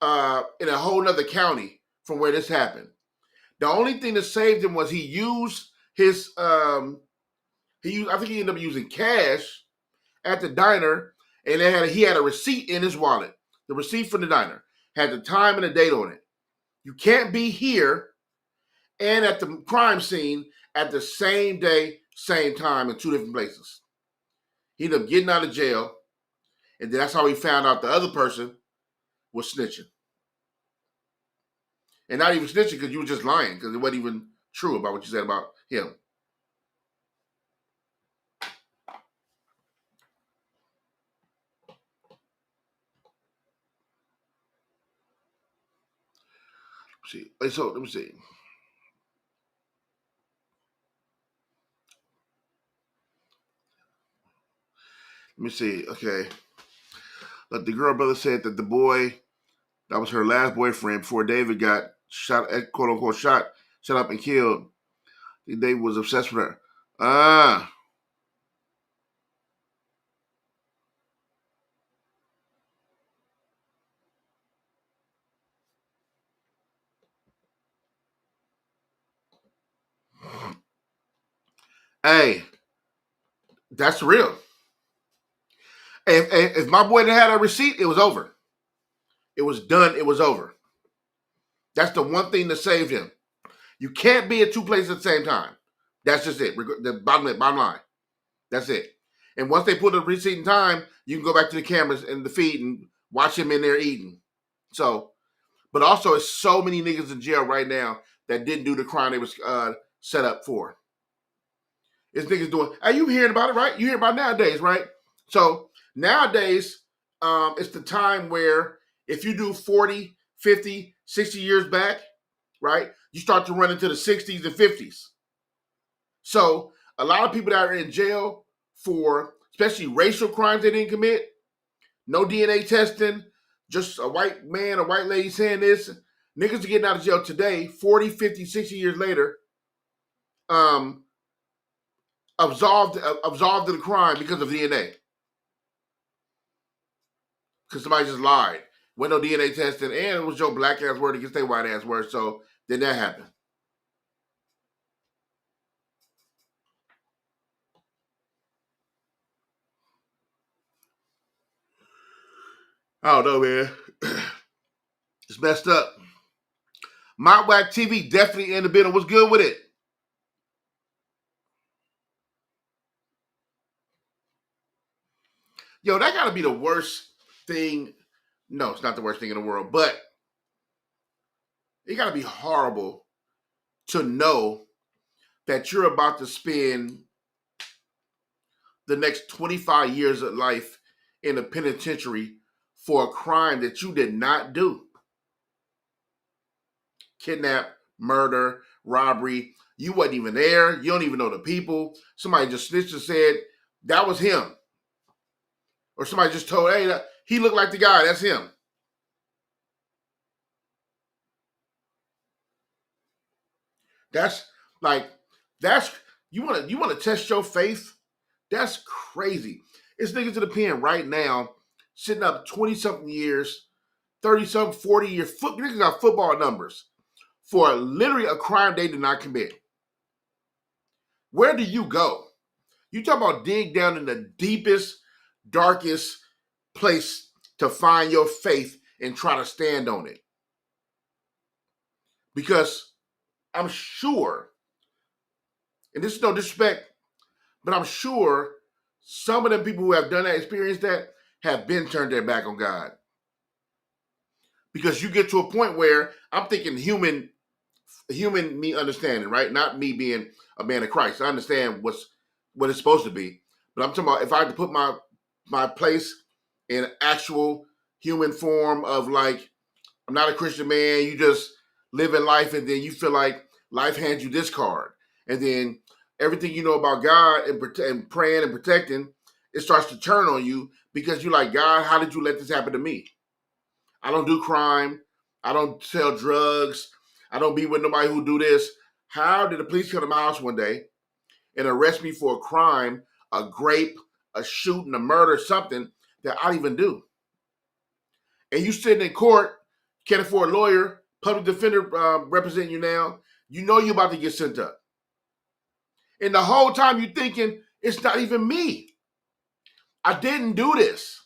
Speaker 1: in a whole nother county from where this happened. The only thing that saved him was he used his I think he ended up using cash at the diner, and he had a receipt in his wallet. The receipt from the diner had the time and the date on it. You can't be here and at the crime scene at the same day, same time in two different places. He ended up getting out of jail, and then that's how he found out the other person was snitching. And not even snitching because you were just lying because it wasn't even true about what you said about him. So let me see. Let me see. Okay. But the girl brother said that the boy, that was her last boyfriend before David got shot, quote unquote, shot up and killed. David was obsessed with her. Hey, that's real. If my boy didn't have a receipt, it was over. It was done. It was over. That's the one thing that saved him. You can't be at two places at the same time. That's just it. The bottom line. That's it. And once they put a receipt in time, you can go back to the cameras and the feed and watch him in there eating. So, but also, it's so many niggas in jail right now that didn't do the crime they was set up for. It's niggas doing. Are you hearing about it, right? You hear about it nowadays, right? So nowadays, it's the time where if you do 40, 50, 60 years back, right, you start to run into the 60s and 50s. So a lot of people that are in jail for especially racial crimes they didn't commit, no DNA testing, just a white man or white lady saying this, niggas are getting out of jail today, 40, 50, 60 years later, absolved of the crime because of DNA. Because somebody just lied. With no DNA testing, and it was your black ass word against their white ass word, so then that happened. I don't know, man. It's messed up. Mount Whack TV definitely in the building. What's good with it? Yo, that gotta be the worst thing. No, it's not the worst thing in the world, but it gotta be horrible to know that you're about to spend the next 25 years of life in a penitentiary for a crime that you did not do. Kidnap, murder, robbery. You wasn't even there. You don't even know the people. Somebody just snitched and said that was him. Or somebody just told, hey, he looked like the guy. That's him. That's like, you want to test your faith? That's crazy. It's niggas in the pen right now, sitting up 20 something years, 30 something, 40 years. Niggas got football numbers for literally a crime they did not commit. Where do you go? You talk about dig down in the deepest, darkest place to find your faith and try to stand on it. Because I'm sure, and this is no disrespect, but I'm sure some of the people who have done that, experienced that, have been turned their back on God. Because you get to a point where I'm thinking human human me understanding, right? Not me being a man of Christ. I understand what it's supposed to be, but I'm talking about if I had to put my place in actual human form of like, I'm not a Christian man. You just live in life, and then you feel like life hands you this card, and then everything you know about God and praying and protecting, it starts to turn on you because you're like, God, how did you let this happen to me? I don't do crime. I don't sell drugs. I don't be with nobody who do this. How did the police come to my house one day and arrest me for a crime, a grape, a shooting, a murder, something that I didn't even do? And you sitting in court, can't afford a lawyer, public defender representing you now. You know you're about to get sent up. And the whole time you're thinking, it's not even me. I didn't do this.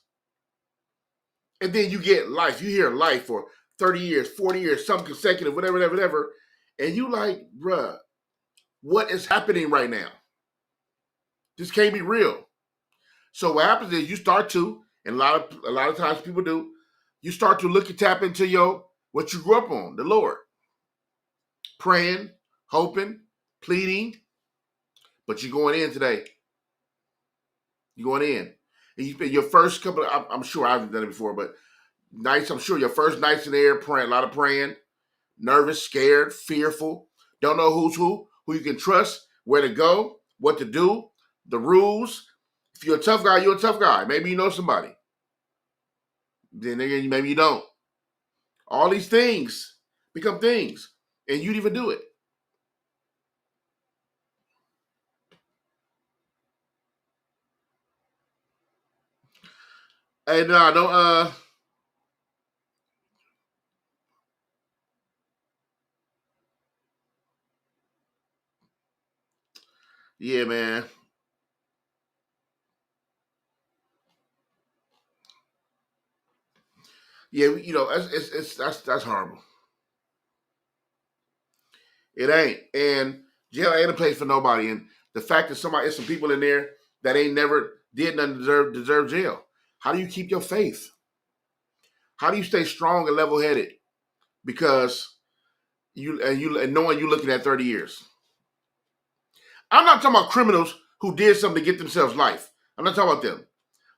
Speaker 1: And then you get life. You hear life for 30 years, 40 years, some consecutive, whatever. And you like, bruh, what is happening right now? This can't be real. So what happens is you start to, and a lot of times people do, you start to look and tap into what you grew up on, the Lord. Praying, hoping, pleading, but you're going in today. You're going in. And you spend your first couple of, I'm sure I haven't done it before, but nights, I'm sure your first nights in there, praying, a lot of praying, nervous, scared, fearful, don't know who's who you can trust, where to go, what to do, the rules. If you're a tough guy, you're a tough guy. Maybe you know somebody. Then again, maybe you don't. All these things become things, and you'd even do it. And no, don't. Yeah, man. Yeah, that's horrible. It ain't. And jail ain't a place for nobody. And the fact that there's some people in there that ain't never did nothing deserve jail. How do you keep your faith? How do you stay strong and level headed? Because you knowing you looking at 30 years. I'm not talking about criminals who did something to get themselves life. I'm not talking about them.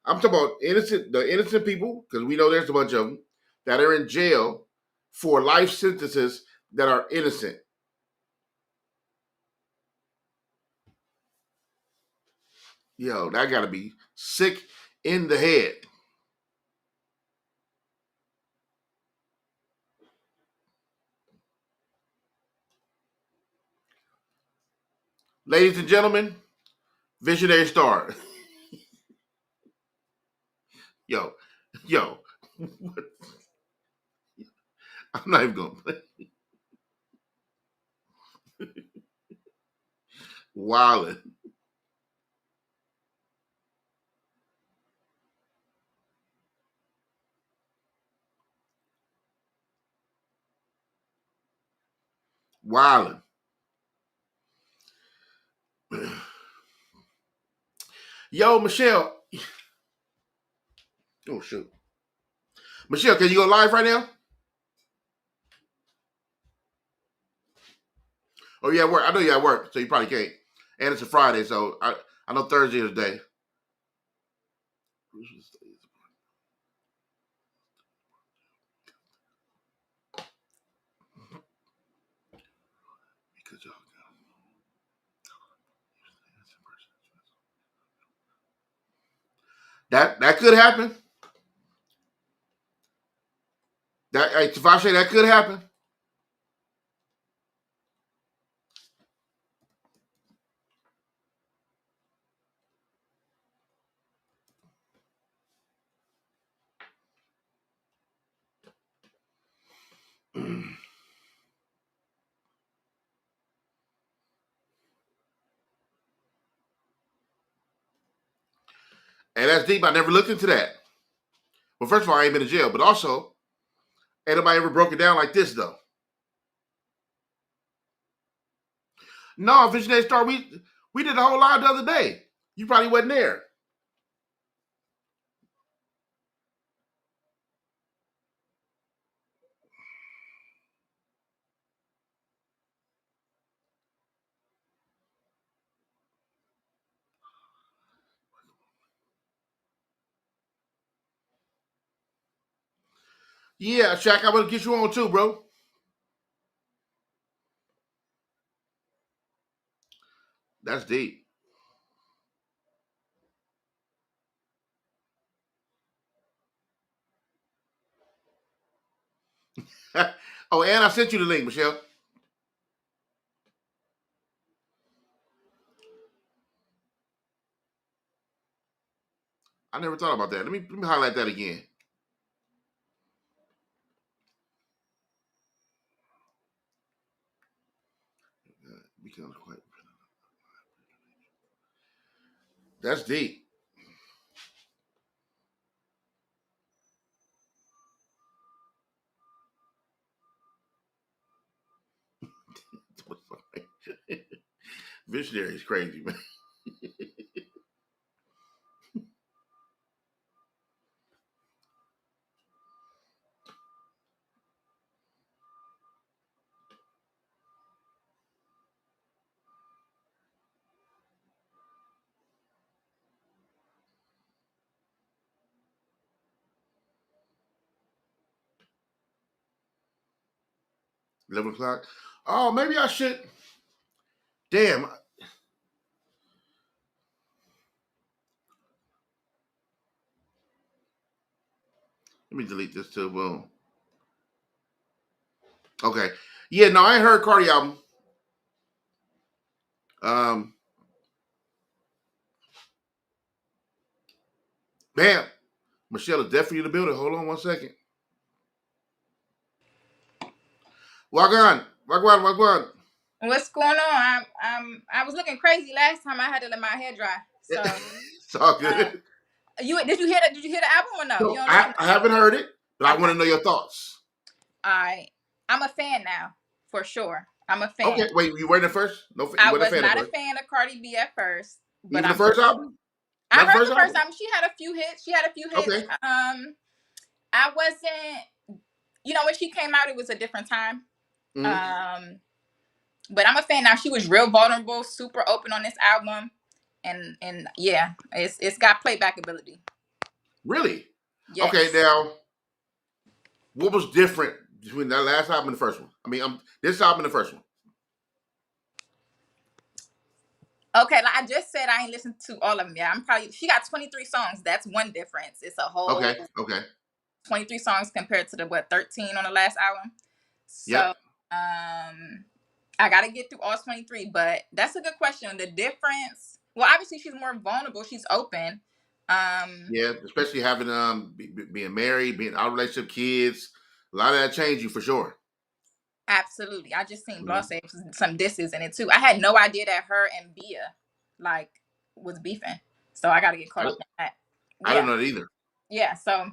Speaker 1: I'm talking about the innocent people, because we know there's a bunch of them that are in jail for life sentences that are innocent. Yo, that gotta be sick in the head. Ladies and gentlemen, visionary star. yo, yo, I'm not even going to play. Wildin'. Wildin'. Yo, Michelle. Oh, shoot. Michelle, can you go live right now? Oh, yeah, work. I know you at work, so you probably can't. And it's a Friday, so I know Thursday is the day. That could happen. That if I say that could happen. And that's deep. I never looked into that. Well, first of all, I ain't been in jail, but also, ain't nobody ever broke it down like this though. No, Visionary Star, we did a whole lot the other day. You probably wasn't there. Yeah, Shaq, I'm gonna get you on too, bro. That's deep. Oh, and I sent you the link, Michelle. I never thought about that. Let me highlight that again. Becomes quite. That's deep. Visionary is crazy, man. 11 o'clock. Oh, maybe I should. Damn. Let me delete this too. Boom. Okay. Yeah, no, I ain't heard Cardi album. Um, Bam. Michelle is definitely in the building. Hold on 1 second. Wagwan. Wagwan. Wagwan.
Speaker 2: What's going on? I was looking crazy last time. I had to let my hair dry. So
Speaker 1: It's all good.
Speaker 2: you did you hear that? Did you hear the album or no? You
Speaker 1: So
Speaker 2: don't
Speaker 1: I
Speaker 2: listen to
Speaker 1: haven't heard it, but I
Speaker 2: Okay.
Speaker 1: want to know your thoughts.
Speaker 2: I'm a fan now, for sure. I'm a fan.
Speaker 1: Okay, wait, you weren't the first? No, you
Speaker 2: I
Speaker 1: weren't a
Speaker 2: was
Speaker 1: fan at
Speaker 2: not a
Speaker 1: first.
Speaker 2: fan of Cardi B at first, but
Speaker 1: Even the
Speaker 2: I'm for
Speaker 1: first
Speaker 2: sure.
Speaker 1: album?
Speaker 2: I
Speaker 1: Not the
Speaker 2: heard
Speaker 1: first
Speaker 2: the first
Speaker 1: album?
Speaker 2: album. She had a few hits. She had a few hits.
Speaker 1: Okay.
Speaker 2: I wasn't. When she came out, it was a different time.
Speaker 1: Mm-hmm.
Speaker 2: But I'm a fan now. She was real vulnerable, super open on this album, and yeah, it's got playback ability.
Speaker 1: Really? Okay,
Speaker 2: Yes.
Speaker 1: now, what was different between that last album and the first one? I mean, this album and the first one.
Speaker 2: Okay, like I just said, I ain't listened to all of them. Yeah, she got 23 songs. That's one difference. It's a whole
Speaker 1: Okay, okay.
Speaker 2: 23 songs compared to the 13 on the last album. So,
Speaker 1: Yep.
Speaker 2: I got to get through all 23, but that's a good question. The difference, well, obviously she's more vulnerable. She's open.
Speaker 1: Yeah, especially having being married, being out of relationship, kids. A lot of that changed you for sure.
Speaker 2: Absolutely. I just seen
Speaker 1: Mhm.
Speaker 2: Bloss say some disses in it too. I had no idea that her and Bia like was beefing. So I got to get caught
Speaker 1: I,
Speaker 2: up on that.
Speaker 1: I didn't
Speaker 2: Yeah.
Speaker 1: know that either.
Speaker 2: Yeah. So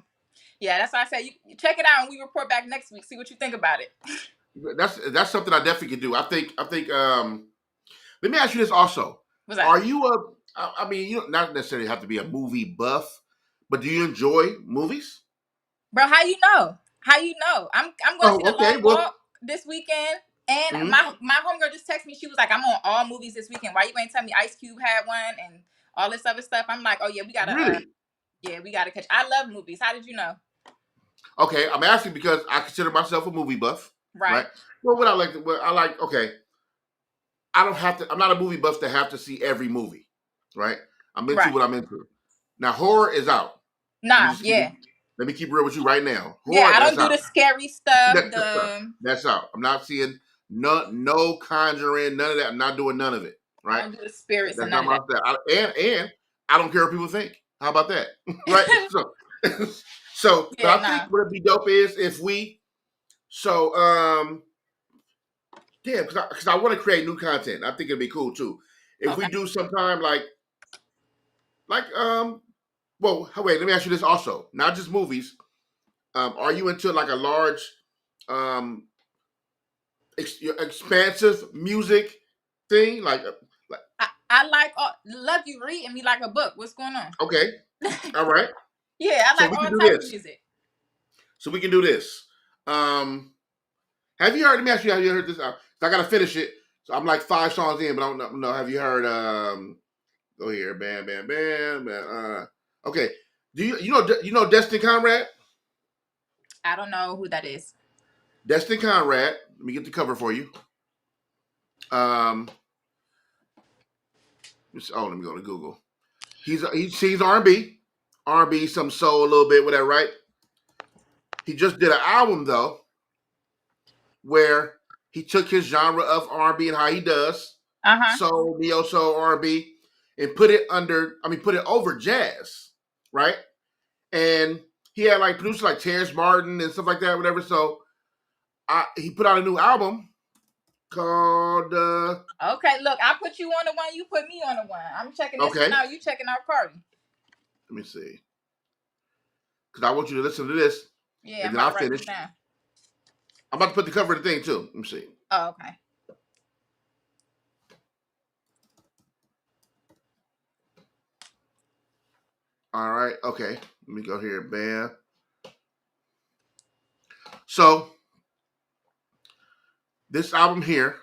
Speaker 2: yeah, that's why I said you check it out and we report back next week. See what you think about it.
Speaker 1: That's something I definitely can do. I think. Let me ask you this also:
Speaker 2: What's that?
Speaker 1: Are you a? I mean, you don't not necessarily have to be a movie buff, but do you enjoy movies?
Speaker 2: Bro, how you know? How you know? I'm going to see
Speaker 1: Oh,
Speaker 2: The
Speaker 1: okay.
Speaker 2: Long
Speaker 1: Well,
Speaker 2: Walk this weekend. And
Speaker 1: mhm.
Speaker 2: my homegirl just texted me. She was like, "I'm on all movies this weekend. Why you ain't tell me Ice Cube had one and all this other stuff?" I'm like, "Oh yeah,
Speaker 1: Really?
Speaker 2: we gotta catch." I love movies. How did you know?
Speaker 1: Okay, I'm asking because I consider myself a movie buff,
Speaker 2: Right,
Speaker 1: right? Well, what I like, what I like. Okay, I don't have to. I'm not a movie buff to have to see every movie, right? I'm into
Speaker 2: right.
Speaker 1: what I'm into. Now, horror is out. Let me
Speaker 2: Nah,
Speaker 1: just keep it.
Speaker 2: yeah,
Speaker 1: Let me keep it real with you right now.
Speaker 2: yeah.
Speaker 1: Horror,
Speaker 2: I
Speaker 1: that's
Speaker 2: don't do
Speaker 1: out.
Speaker 2: the scary stuff.
Speaker 1: That's out. That's out. I'm not seeing no Conjuring, none of that. I'm not doing none of it.
Speaker 2: I
Speaker 1: Right?
Speaker 2: don't do the spirits and
Speaker 1: That's
Speaker 2: none
Speaker 1: not
Speaker 2: of
Speaker 1: my
Speaker 2: that.
Speaker 1: style. And I don't care what people think. How about that? Right? So but
Speaker 2: Yeah,
Speaker 1: I think
Speaker 2: nah.
Speaker 1: what would be dope is if we so yeah, because I want to create new content. I think it'd be cool too. If we
Speaker 2: Okay.
Speaker 1: do sometime like well, wait, let me ask you this also. Not just movies. Are you into like a large um expansive music thing? Like
Speaker 2: I like love you reading me like a book. What's going on?
Speaker 1: okay, all right.
Speaker 2: Yeah, I
Speaker 1: So
Speaker 2: like
Speaker 1: we
Speaker 2: all
Speaker 1: can do
Speaker 2: type of
Speaker 1: this.
Speaker 2: music.
Speaker 1: So we can do this. Have you heard? Let me ask you. Have you heard this? I gotta finish it. So I'm like 5 songs in, but I don't know. Have you heard? Go here, bam, bam, bam, bam. Okay. Do you know Destin Conrad?
Speaker 2: I don't know who that is.
Speaker 1: Destin Conrad. Let me get the cover for you. Let me go to Google. He sings R&B, some soul, a little bit, whatever, right? He just did an album though, where he took his genre of R&B and how he does soul, neo soul, R&B, and put it over jazz, right? And he had like producers like Terrence Martin and stuff like that, whatever. So he put out a new album called.
Speaker 2: Okay, look, I put you on the one, you put me on the one. I'm checking this one out. You checking out Cardi.
Speaker 1: Let me see, because I want you to listen to this.
Speaker 2: Yeah,
Speaker 1: and then I'll finish. I'm about to put the cover of the thing too. Let me see.
Speaker 2: Oh, okay.
Speaker 1: All right. Okay. Let me go here. Bam. So this album here,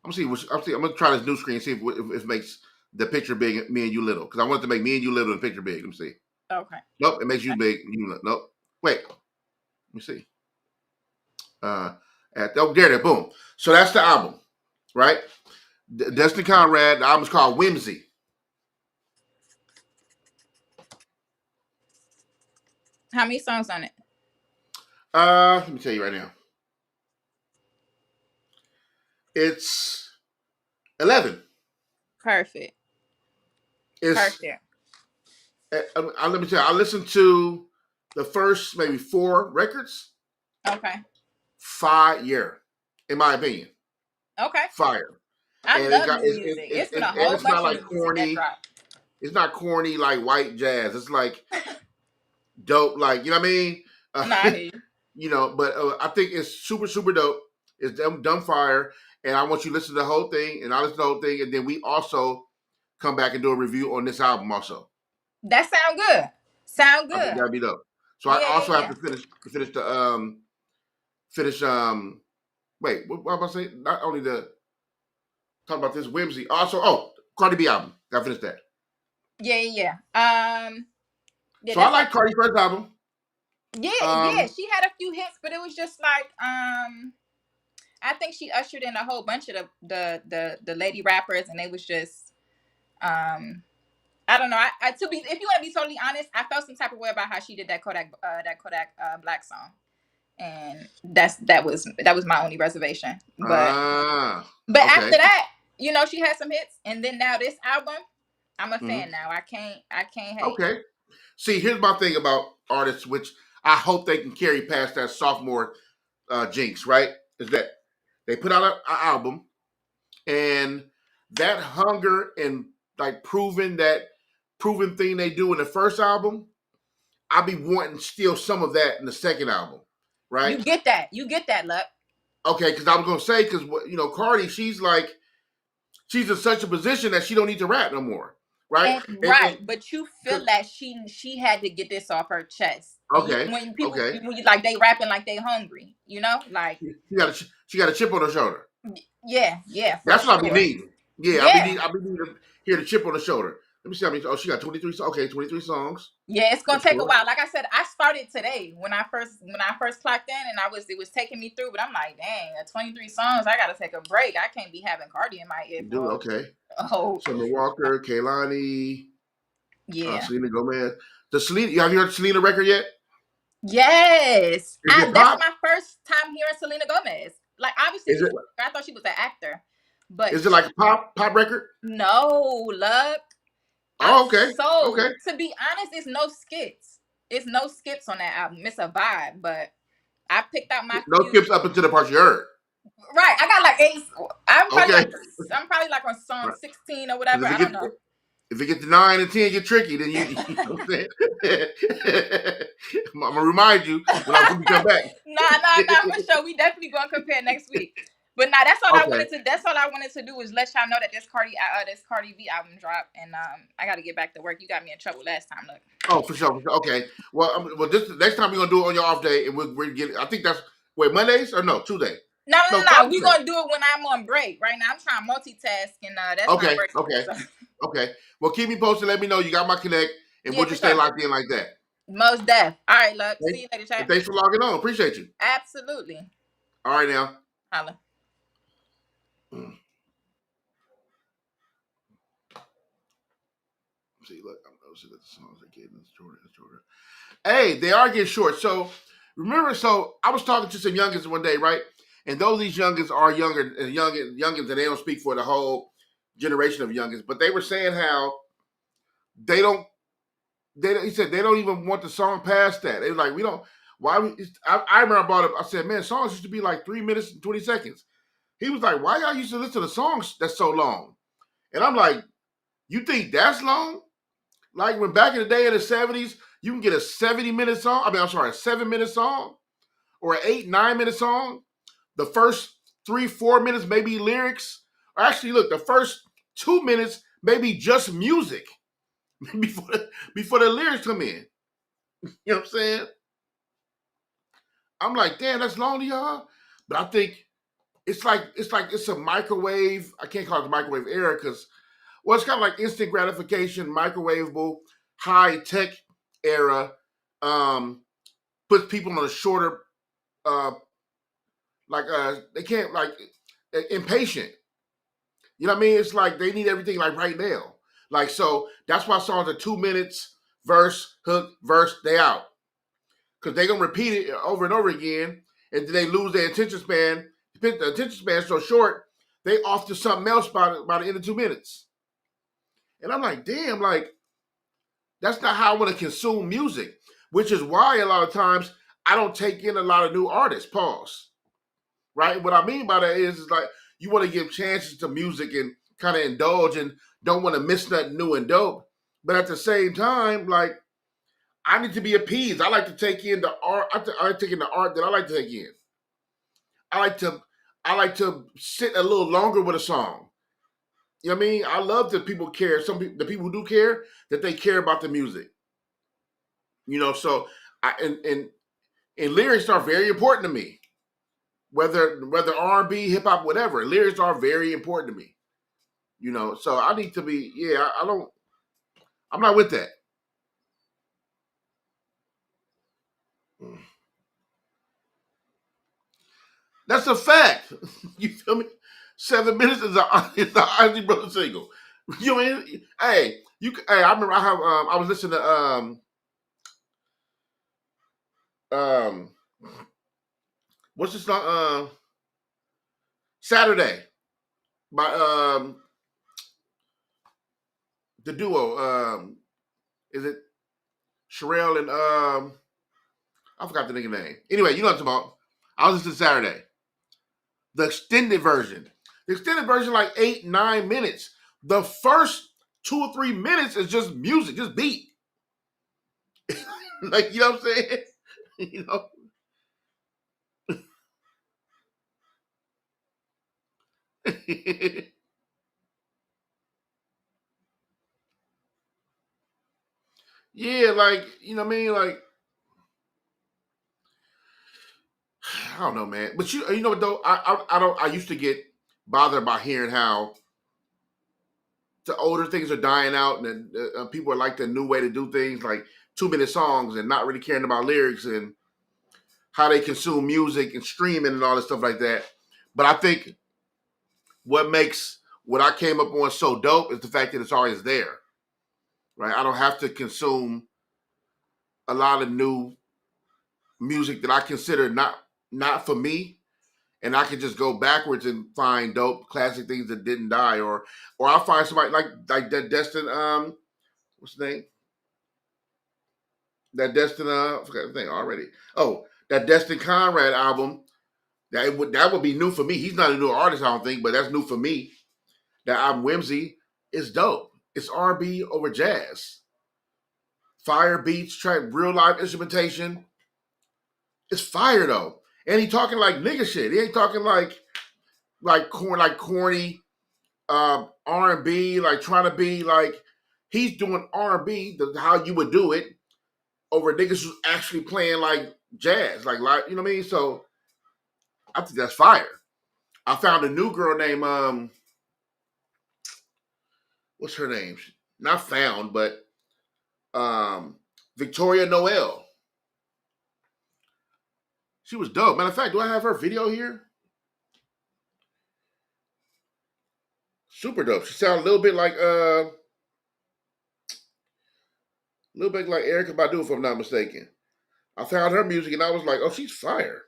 Speaker 1: I'm gonna try this new screen, see if it makes the picture big, me and you little, because I want it to make me and you little and the picture big. Let me see.
Speaker 2: Okay.
Speaker 1: Nope, it makes you big. Nope. Wait. Let me see. There. Boom. So that's the album, right? Destin Conrad. The album's called Whimsy.
Speaker 2: How many songs on it?
Speaker 1: Let me tell you right now. It's 11.
Speaker 2: Perfect.
Speaker 1: Perfect. Let me tell you, I listened to the first maybe 4 records.
Speaker 2: Okay.
Speaker 1: Fire, in my opinion.
Speaker 2: Okay.
Speaker 1: Fire.
Speaker 2: I love new music. It's been a whole bunch of like corny.
Speaker 1: It's not corny like white jazz. It's like dope, like, you know what I mean?
Speaker 2: I hear you.
Speaker 1: But I think it's super, super dope. It's dumb fire. And I want you to listen to the whole thing, and I listen to the whole thing, and then we also come back and do a review on this album also.
Speaker 2: That sound good. Sound good.
Speaker 1: I think that'd be dope. So I also have to finish wait, what am I about to say? Not only talk about this Whimsy, also Cardi B album. Gotta finish that.
Speaker 2: Yeah.
Speaker 1: So I like Cardi's first album.
Speaker 2: Yeah, she had a few hits, but it was just like I think she ushered in a whole bunch of the lady rappers, and it was just I don't know. If you want to be totally honest, I felt some type of way about how she did that Kodak Black song, and that was my only reservation. But okay. After that, she had some hits, and then now this album, I'm a fan now. I can't hate.
Speaker 1: Okay. See, here's my thing about artists, which I hope they can carry past that sophomore jinx, right? Is that they put out an album, and that hunger and like proven thing they do in the first album, I be wanting still some of that in the second album, right?
Speaker 2: You get that, Lucc.
Speaker 1: Okay, because I was gonna say, because Cardi, she's in such a position that she don't need to rap no more, right?
Speaker 2: But you feel that she had to get this off her chest.
Speaker 1: Okay.
Speaker 2: When people when you like they rapping like they hungry, like
Speaker 1: she got a chip on her shoulder.
Speaker 2: Yeah.
Speaker 1: That's what I be needing. Yeah. I be needing to hear the chip on the shoulder. Let me see how many. Oh, she got 23. Okay, 23 songs.
Speaker 2: Yeah, it's gonna take a while. Like I said, I started today when I first clocked in, and it was taking me through. But I'm like, dang, at 23 songs, I gotta take a break. I can't be having Cardi in my ear.
Speaker 1: Dude, okay.
Speaker 2: Oh,
Speaker 1: Summer Walker, Kehlani.
Speaker 2: Yeah.
Speaker 1: Selena Gomez. Have you heard Selena record yet?
Speaker 2: Yes. That's my first time hearing Selena Gomez. Like, obviously, I thought she was an actor. But
Speaker 1: is it like a pop record?
Speaker 2: No, Lucc.
Speaker 1: Oh, okay.
Speaker 2: So,
Speaker 1: okay.
Speaker 2: To be honest, it's no skits. It's no skips on that album. It's a vibe, but I picked out my
Speaker 1: skips up until the part you heard.
Speaker 2: Right. I got like 8. I'm probably like on song 16 or whatever. I don't know.
Speaker 1: If it gets to 9 and 10, get tricky, then you know what I'm saying? I'm gonna remind you when I come back.
Speaker 2: Nah, for sure. We definitely gonna compare next week. But that's all I wanted to. That's all I wanted to do was let y'all know that this Cardi B album dropped, and I got to get back to work. You got me in trouble last time, Lucc.
Speaker 1: Oh, for sure. Okay. Well, this next time we're gonna do it on your off day, and we're getting. I think that's Mondays or no Tuesday.
Speaker 2: No. We're gonna do it when I'm on break. Right now, I'm trying to multitask, and that's not working.
Speaker 1: Okay. Well, keep me posted. Let me know you got my connect, and we'll just stay locked in like that.
Speaker 2: Most def. All right, Lucc. See you later, chat.
Speaker 1: And thanks for logging on. Appreciate you.
Speaker 2: Absolutely.
Speaker 1: All right, now.
Speaker 2: Holla.
Speaker 1: See, look, I'm noticing that the songs are getting shorter. Hey, they are getting short. So remember, I was talking to some youngins one day, right? And though these youngins are youngins, and they don't speak for the whole generation of youngins, but they were saying how they don't. He said they don't even want the song past that. They were like, we don't. Why? I remember I brought up. I said, man, songs used to be like 3 minutes and 20 seconds. He was like, why y'all used to listen to songs that's so long? And I'm like, you think that's long? Like when back in the day in the 70s, you can get a 70-minute song. I mean, I'm sorry, a 7-minute song or an 8-9-minute song. The first 3-4 minutes maybe lyrics. Or actually, look, the first 2 minutes maybe just music before the lyrics come in. You know what I'm saying? I'm like, damn, that's long to y'all. But I think it's a microwave. I can't call it the microwave era because, well, it's kind of like instant gratification, microwavable, high tech era. Puts people on a shorter, they can't impatient. You know what I mean? It's like they need everything like right now. Like, so that's why songs are 2 minutes, verse, hook, verse, they out. Because they're going to repeat it over and over again, and then they lose their attention span. The attention span is so short, they off to something else by the end of 2 minutes. And I'm like, damn, like, that's not how I want to consume music, which is why a lot of times I don't take in a lot of new artists, pause. Right? What I mean by that is like you want to give chances to music and kind of indulge and don't want to miss nothing new and dope. But at the same time, like I need to be appeased. I like to take in the art. I like to take in the art that I like to take in. I like to sit a little longer with a song. You know what I mean? I love that people care. The people who do care, that they care about the music. You know, so and lyrics are very important to me. Whether R&B, hip hop, whatever, lyrics are very important to me. You know, so I need to be. Yeah, I'm not with that. That's a fact. You feel me? 7 minutes is a Ozzy Brother single. You know, hey, I remember I was listening to um what's this song Saturday by the duo is it Sherelle and I forgot the nigga name. Anyway, you know what I'm talking about. I was listening to Saturday. The extended version. The extended version like 8-9 minutes. The first 2 or 3 minutes is just music, just beat. Like, you know what I'm saying? You know. Yeah, like, you know what I mean? Like, I don't know, man. But you know what though? I used to get bothered by hearing how the older things are dying out, and people are like the new way to do things, like 2-minute songs, and not really caring about lyrics and how they consume music and streaming and all this stuff like that. But I think what makes what I came up on so dope is the fact that it's always there, right? I don't have to consume a lot of new music that I consider not for me, and I can just go backwards and find dope classic things that didn't die, or I'll find somebody like that Destin what's the name? That Destin I forgot the name already. Oh, that Destin Conrad album. That would be new for me. He's not a new artist, I don't think, but that's new for me. That album Whimsy is dope. It's R&B over jazz. Fire beats, track real live instrumentation. It's fire though. And he talking like nigga shit. He ain't talking corny R&B, like trying to be like he's doing R&B how you would do it over niggas who's actually playing like jazz, like you know what I mean? So I think that's fire. I found a new girl named what's her name? Not found, but Victoria Noel. She was dope. Matter of fact, do I have her video here? Super dope. She sounded a little bit like Erykah Badu, if I'm not mistaken. I found her music and I was like, oh, she's fire.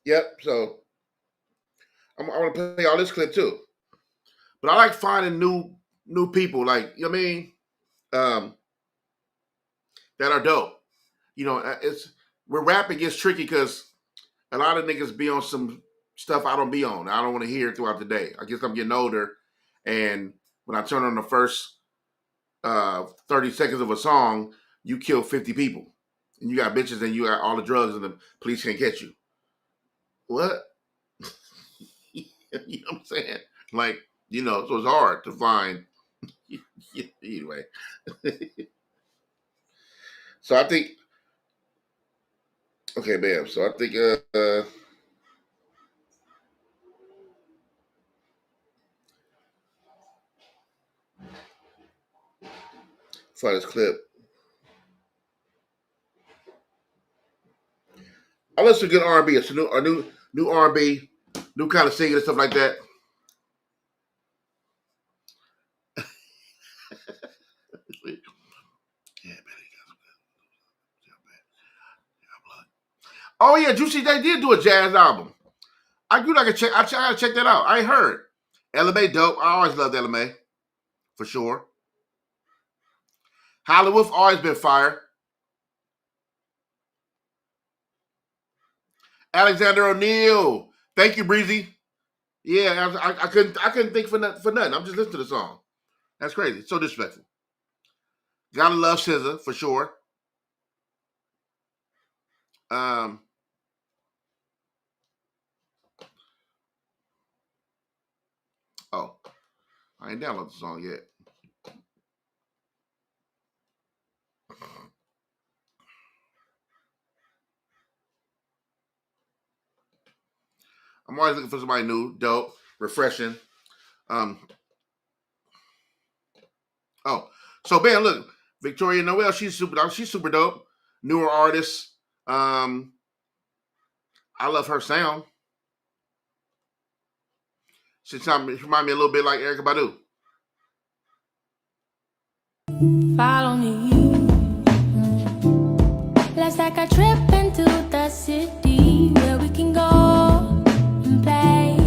Speaker 1: Yep. So I want to play all this clip too. But I like finding new people, like, you know what I mean, that are dope. You know, it's where rapping gets tricky because a lot of niggas be on some stuff I don't be on. I don't want to hear throughout the day. I guess I'm getting older, and when I turn on the first 30 seconds of a song, you kill 50 people, and you got bitches, and you got all the drugs, and the police can't catch you. What? You know what I'm saying? Like, you know, so it's hard to find. Anyway, so I think, okay, bam. So I think, find this clip. I listen to good R&B. It's a new R&B, new kind of singing and stuff like that. Oh yeah, Juicy J did do a jazz album. I do like a check. I gotta check that out. I ain't heard. LMA dope. I always loved LMA for sure. Hollywood always been fire. Alexander O'Neal. Thank you, Breezy. Yeah, I couldn't think for nothing. I'm just listening to the song. That's crazy. So disrespectful. Gotta love SZA for sure. Oh, I ain't downloaded the song yet. I'm always looking for somebody new, dope, refreshing. Oh, so man, look, Victoria Noel, she's super dope. Newer artist. I love her sound. She reminds me a little bit like Erykah Badu.
Speaker 3: Follow me. Let's take a trip into the city where we can go and play.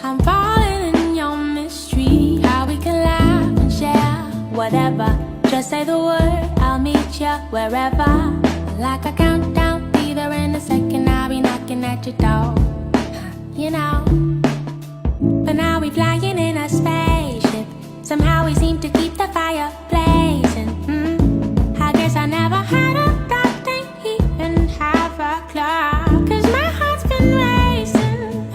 Speaker 3: I'm falling in your mystery. How we can laugh and share whatever. Just say the word, I'll meet you wherever. Like a countdown, be there in a second. I'll be knocking at your door. You know. But now we flying in a spaceship. Somehow we seem to keep the fire blazing. I guess I never had a thought to even have a clock. Cause my heart's been racing.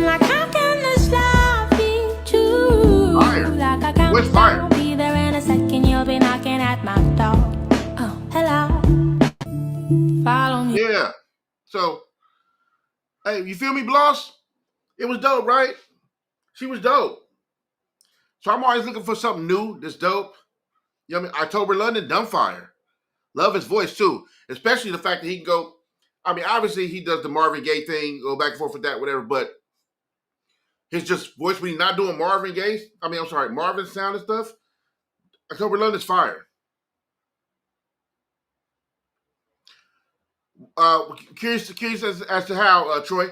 Speaker 3: Like how can this love be true?
Speaker 1: Fire.
Speaker 3: Like I can't
Speaker 1: With fire.
Speaker 3: I'll be there in a second. You'll be knocking at my door. Oh, hello. Follow me.
Speaker 1: Yeah. So, hey, you feel me, Bloss? It was dope, right? She was dope. So I'm always looking for something new that's dope. You know what I mean? October London, Dumbfire. Love his voice too. Especially the fact that he can go. I mean, obviously he does the Marvin Gaye thing, go back and forth with that, whatever, but his just voice when he's not doing Marvin sound and stuff. October London's fire. Curious as to how, Troy.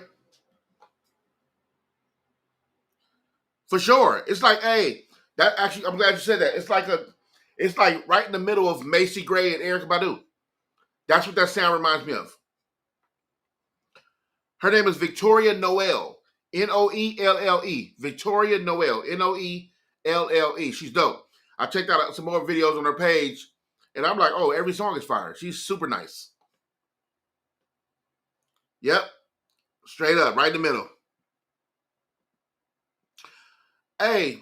Speaker 1: For sure. It's like, hey, that actually, I'm glad you said that. It's like right in the middle of Macy Gray and Erykah Badu. That's what that sound reminds me of. Her name is Victoria Noel. Noelle. Victoria Noel. Noelle. She's dope. I checked out some more videos on her page, and I'm like, oh, every song is fire. She's super nice. Yep. Straight up, right in the middle. Hey,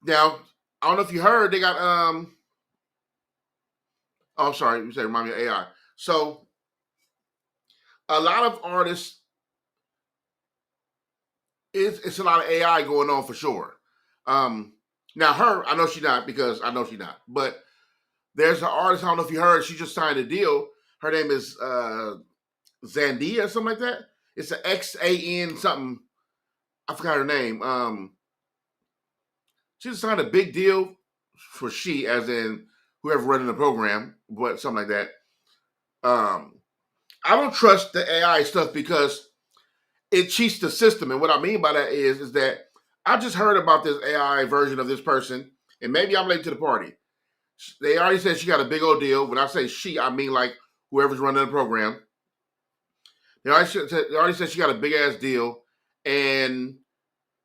Speaker 1: now, I don't know if you heard, they got, oh, sorry, you said remind me of AI. So, a lot of artists it's a lot of AI going on for sure. Now her, I know she's not because I know she's not. But there's an artist, I don't know if you heard, she just signed a deal. Her name is Zandia or something like that. It's an XAN something. I forgot her name. She just signed a big deal for she, as in whoever running the program, but something like that. I don't trust the AI stuff because it cheats the system. And what I mean by that is that I just heard about this AI version of this person, and maybe I'm late to the party. They already said she got a big old deal. When I say she, I mean like whoever's running the program. They already said she got a big ass deal, and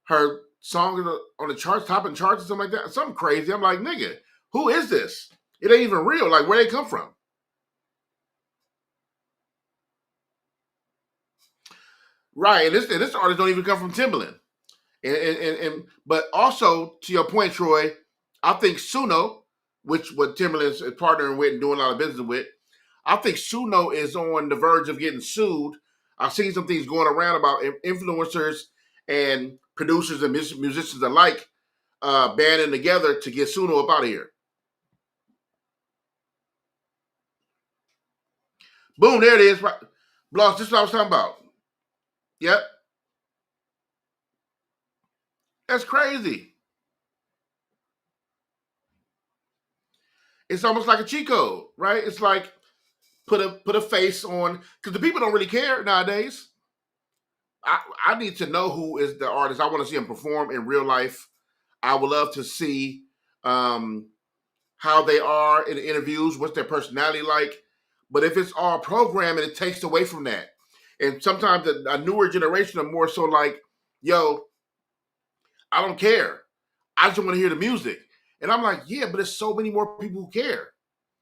Speaker 1: her song is on the charts, topping charts or something like that. Something crazy. I'm like, nigga, who is this? It ain't even real. Like, where they come from? Right, and this artist don't even come from Timbaland. And but also to your point, Troy, I think Suno, which what Timberland's partnering with and doing a lot of business with, I think Suno is on the verge of getting sued. I've seen some things going around about influencers and producers and musicians alike banding together to get Suno up out of here. Boom, there it is. Right. Bloss, this is what I was talking about. Yep. That's crazy. It's almost like a cheat code, right? It's like put a face on, because the people don't really care nowadays. I need to know who is the artist. I want to see them perform in real life. I would love to see how they are in the interviews, what's their personality like. But if it's all programming, it takes away from that. And sometimes a newer generation are more so like, yo, I don't care. I just want to hear the music. And I'm like, yeah, but there's so many more people who care.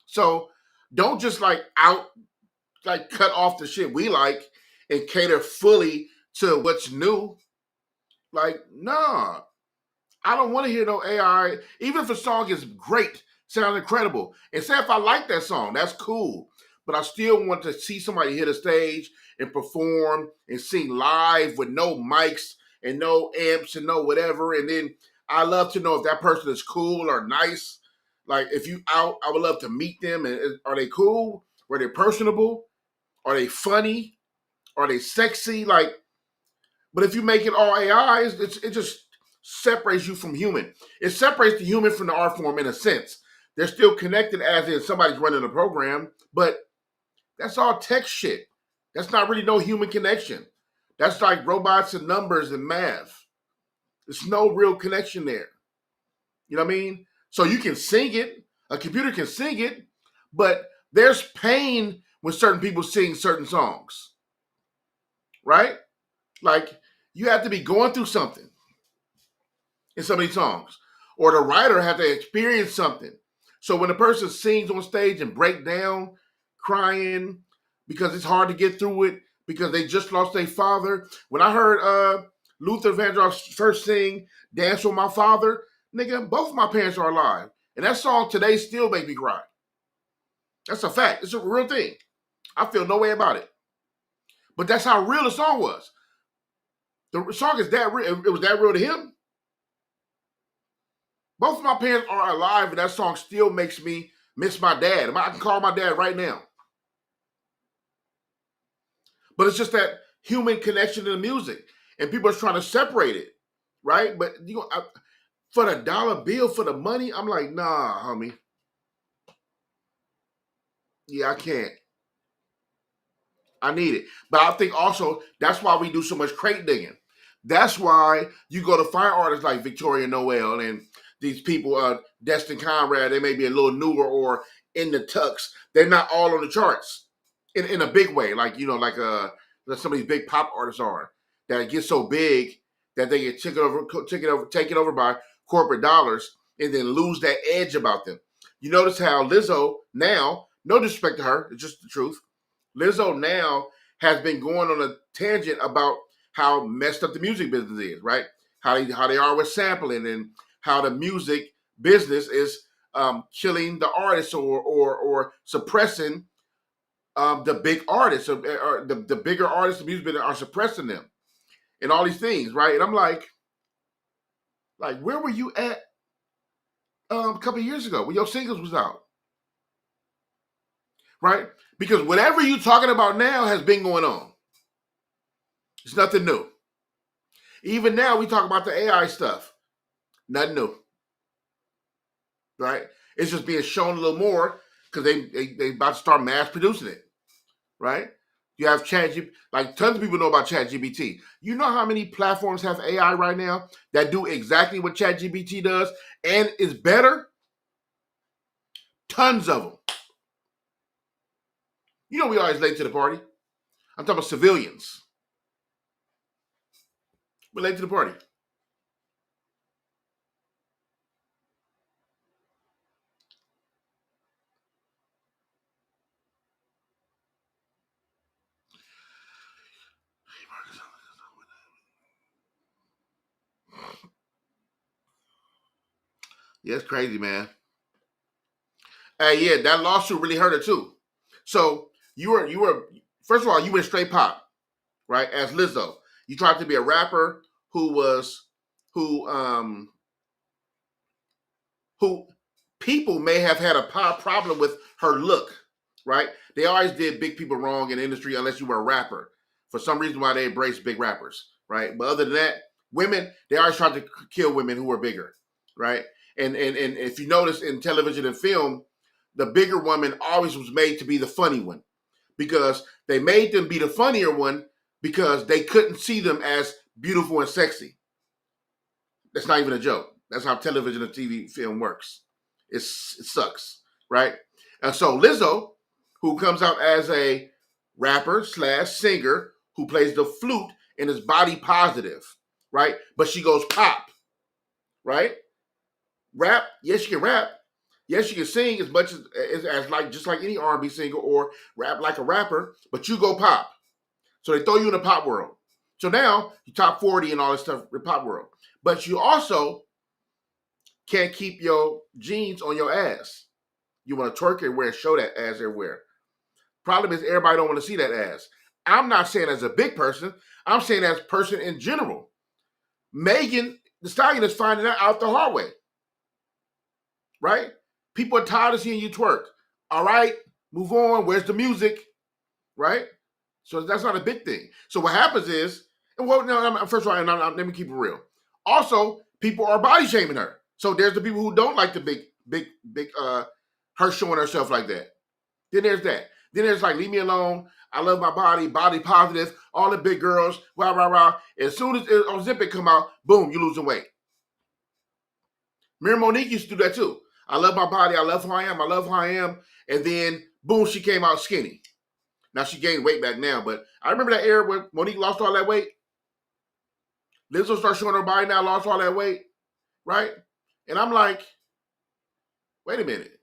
Speaker 1: So don't just like cut off the shit we like and cater fully to what's new. Like, nah, I don't want to hear no AI. Even if a song is great, sounds incredible, and say if I like that song, that's cool. But I still want to see somebody hit a stage and perform and sing live with no mics and no amps and no whatever. And then I love to know if that person is cool or nice. Like if you out, I would love to meet them. And are they cool? Are they personable? Are they funny? Are they sexy? Like, but if you make it all AI, it just separates you from human. It separates the human from the art form in a sense. They're still connected as in somebody's running a program, but that's all tech shit. That's not really no human connection. That's like robots and numbers and math. There's no real connection there. You know what I mean? So you can sing it. A computer can sing it, but there's pain when certain people sing certain songs. Right? Like you have to be going through something in some of these songs. Or the writer had to experience something. So when a person sings on stage and break down, crying, because it's hard to get through it, because they just lost their father. When I heard Luther Vandross first sing Dance with My Father, nigga, both of my parents are alive. And that song today still make me cry. That's a fact. It's a real thing. I feel no way about it. But that's how real the song was. The song is that real. It was that real to him. Both of my parents are alive, and that song still makes me miss my dad. I can call my dad right now. But it's just that human connection to the music. And people are trying to separate it, right? But for the dollar bill, for the money, I'm like, nah, homie. Yeah, I can't. I need it. But I think also that's why we do so much crate digging. That's why you go to find artists like Victoria Noel and these people, Destin Conrad, they may be a little newer or in the tux. They're not all on the charts in a big way, like like some of these big pop artists are that get so big that they get taken over by corporate dollars and then lose that edge about them. You notice how Lizzo now, no disrespect to her, it's just the truth. Lizzo now has been going on a tangent about how messed up the music business is, right? How they are with sampling and how the music business is killing the artists or suppressing the big artists or the bigger artists, the music business are suppressing them. and all these things, right? And I'm like, where were you at a couple of years ago when your singles was out? Right? Because whatever you're talking about now has been going on. It's nothing new. Even now, we talk about the AI stuff. Nothing new. Right? It's just being shown a little more because they about to start mass producing it. Right? You have ChatGPT. Like, tons of people know about ChatGPT. You know how many platforms have AI right now that do exactly what ChatGPT does and is better? Tons of them. You know we always late to the party. I'm talking about civilians. We're late to the party. Yeah, it's crazy, man. Hey, yeah, that lawsuit really hurt her too. So you were first of all, you went straight pop, right? As Lizzo. You tried to be a rapper who people may have had a problem with her look, right? They always did big people wrong in the industry unless you were a rapper. For some reason why they embrace big rappers, right? But other than that, women, they always tried to kill women who were bigger, right? And if you notice in television and film, the bigger woman always was made to be the funny one because they made them be the funnier one because they couldn't see them as beautiful and sexy. That's not even a joke. That's how television and TV film works. It sucks, right? And so Lizzo, who comes out as a rapper / singer who plays the flute and is body positive, right? But she goes pop, right? Rap, yes, she can rap. Yes, you can sing as much as like just like any R&B singer or rap like a rapper, but you go pop. So they throw you in the pop world. So now you top 40 and all this stuff in the pop world. But you also can't keep your jeans on your ass. You want to twerk everywhere and show that ass everywhere. Problem is everybody don't want to see that ass. I'm not saying as a big person. I'm saying as a person in general. Megan Thee Stallion is finding that out the hard way. Right? People are tired of seeing you twerk. All right, move on. Where's the music? Right? So that's not a big thing. So what happens is, and well, no, first of all, let me keep it real. Also, people are body shaming her. So there's the people who don't like the big her showing herself like that. Then there's that. Then there's like, leave me alone. I love my body positive, all the big girls, rah, rah, rah. As soon as Ozempic come out, boom, you losing weight. Mary Monique used to do that too. I love my body. I love who I am. And then, boom, she came out skinny. Now she gained weight back now. But I remember that era when Monique lost all that weight. Lizzo started showing her body now, lost all that weight. Right? And I'm like, wait a minute.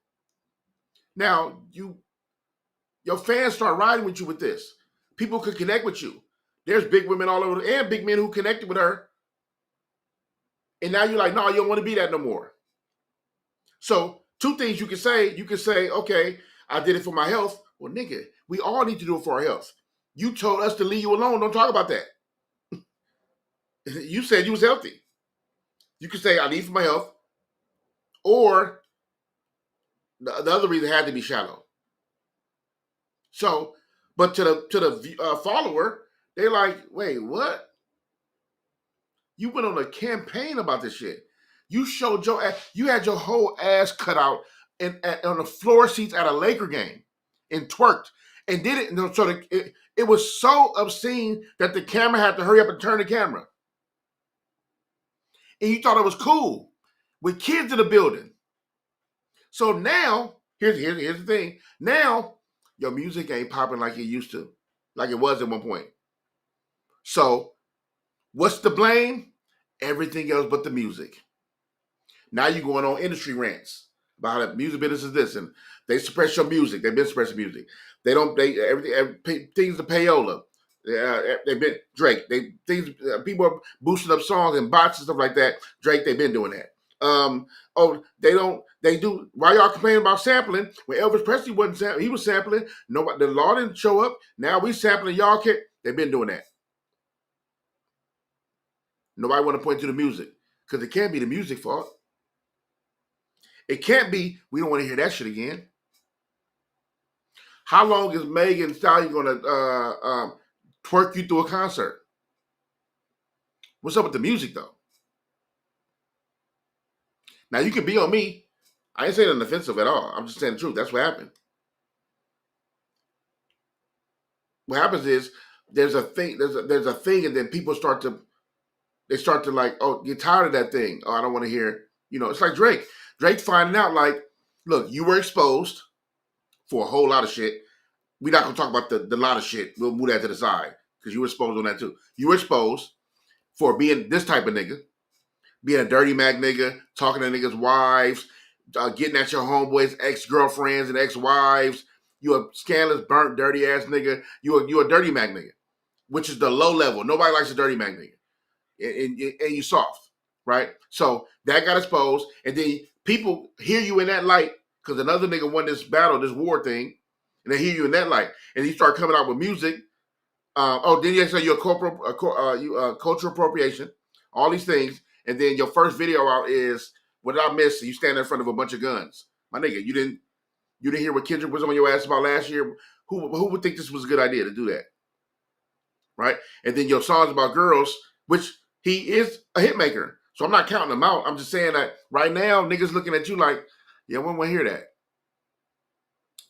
Speaker 1: Now, your fans start riding with you with this. People could connect with you. There's big women all over and big men who connected with her. And now you're like, no, you don't want to be that no more. So, two things you can say. You can say, okay, I did it for my health. Well, nigga, we all need to do it for our health. You told us to leave you alone. Don't talk about that. You said you was healthy. You can say, I need it for my health. Or the other reason had to be shallow. So, but to the follower, they're like, wait, what? You went on a campaign about this shit. You showed your ass, you had your whole ass cut out on the floor seats at a Laker game and twerked and did it. So it was so obscene that the camera had to hurry up and turn the camera. And you thought it was cool with kids in the building. So now, here's the thing. Now, your music ain't popping like it used to, like it was at one point. So, what's the blame? Everything else but the music. Now you're going on industry rants about how the music business is this, and they suppress your music. They've been suppressing music. Everything things to payola. They've been Drake. People are boosting up songs and bots and stuff like that. Drake, they've been doing that. They do. Why y'all complaining about sampling when Elvis Presley wasn't sampling? He was sampling. Nobody, the law didn't show up. Now we sampling. Y'all can't. They've been doing that. Nobody want to point to the music because it can't be the music fault. It can't be. We don't want to hear that shit again. How long is Megan Thee Stallion going to twerk you through a concert? What's up with the music though? Now you can be on me. I ain't saying nothing offensive at all. I'm just saying the truth. That's what happened. What happens is there's a thing, and then people start to like, oh, get tired of that thing. Oh, I don't want to hear. It's like Drake. Drake finding out like, look, you were exposed for a whole lot of shit. We're not gonna talk about the lot of shit. We'll move that to the side because you were exposed on that too. You were exposed for being this type of nigga, being a dirty Mac nigga, talking to niggas' wives, getting at your homeboys' ex-girlfriends and ex-wives. You a scandalous, burnt, dirty ass nigga. You a dirty Mac nigga, which is the low level. Nobody likes a dirty Mac nigga, and you soft, right? So that got exposed, and then people hear you in that light because another nigga won this battle, this war thing, and they hear you in that light, and you start coming out with music. Then you say you're cultural appropriation, all these things, and then your first video out is what did I miss? You stand in front of a bunch of guns, my nigga. You didn't hear what Kendrick was on your ass about last year. Who would think this was a good idea to do that, right? And then your songs about girls, which he is a hit maker, so I'm not counting him out. I'm just saying that right now, niggas looking at you like, yeah, we don't want to hear that.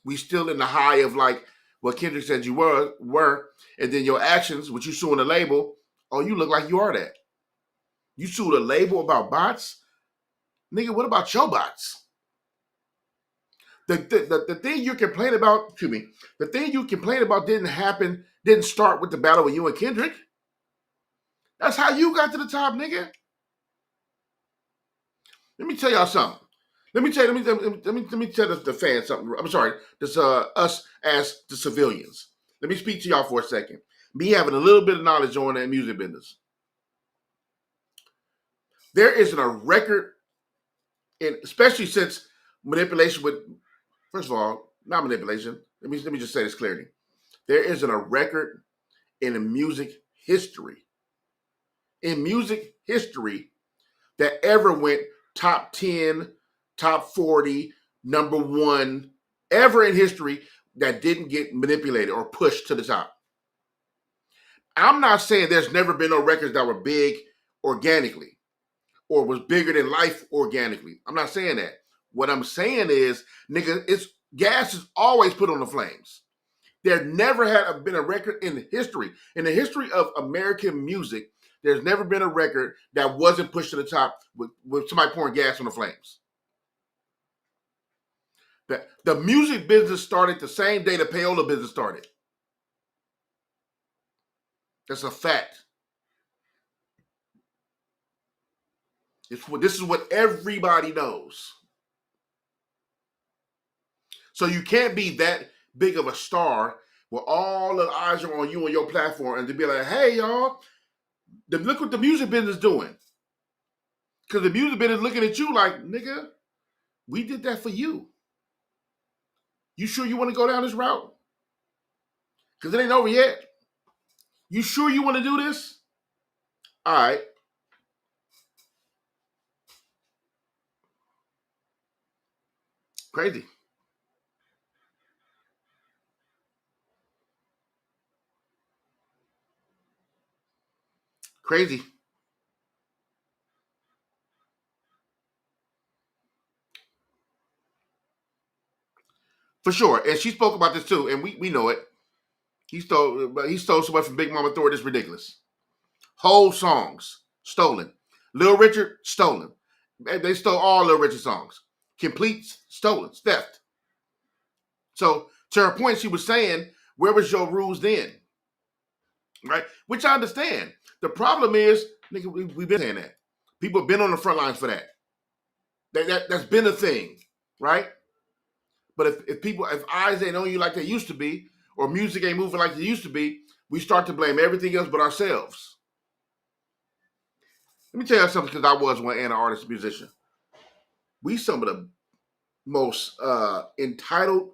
Speaker 1: We still in the high of like what Kendrick said you were, and then your actions, what you suing the label, oh, you look like you are that. You sued a label about bots? Nigga, what about your bots? The thing you complain about, the thing you complain about didn't start with the battle with you and Kendrick. That's how you got to the top, nigga. Let me tell y'all something. Let me tell the fans something. I'm sorry, this us as the civilians. Let me speak to y'all for a second. Me having a little bit of knowledge on that music business. There isn't a record, especially since manipulation with, first of all, not manipulation. Let me just say this clearly. There isn't a record in music history, that ever went top 10, top 40, number one, ever in history that didn't get manipulated or pushed to the top. I'm not saying there's never been no records that were big organically or was bigger than life organically. I'm not saying that. What I'm saying is, nigga, gas is always put on the flames. There never had been a record in the history of American music. There's never been a record that wasn't pushed to the top with somebody pouring gas on the flames. The music business started the same day the payola business started. That's a fact. This is what everybody knows. So you can't be that big of a star where all the eyes are on you and your platform and to be like, hey, y'all, look what the music business is doing. Because the music business is looking at you like, nigga, we did that for you. You sure you want to go down this route? Because it ain't over yet. You sure you want to do this? All right. Crazy. Crazy. For sure. And she spoke about this too, and we know it. He stole so much from Big Mama Thor, it's ridiculous. Whole songs stolen. Lil Richard, stolen. They stole all Lil Richard songs. Complete, stolen, theft. So to her point, she was saying, where was your rules then? Right? Which I understand. The problem is, nigga, we've been saying that. People have been on the front lines for that. That's been a thing, right? But if eyes ain't on you like they used to be, or music ain't moving like they used to be, we start to blame everything else but ourselves. Let me tell you something, because I was one and an artist, musician. We some of the most entitled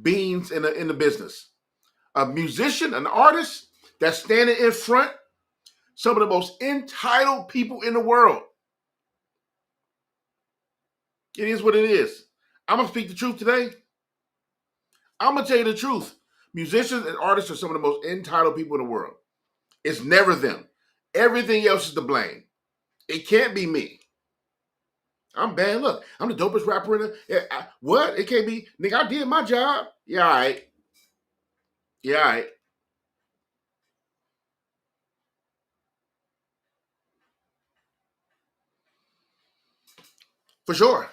Speaker 1: beings in the business. A musician, an artist that's standing in front, some of the most entitled people in the world. It is what it is. I'm going to speak the truth today. I'm going to tell you the truth. Musicians and artists are some of the most entitled people in the world. It's never them. Everything else is to blame. It can't be me. I'm bad. Look, I'm the dopest rapper in the... What? It can't be... Nigga, I did my job. Yeah, all right. Yeah, all right. For sure.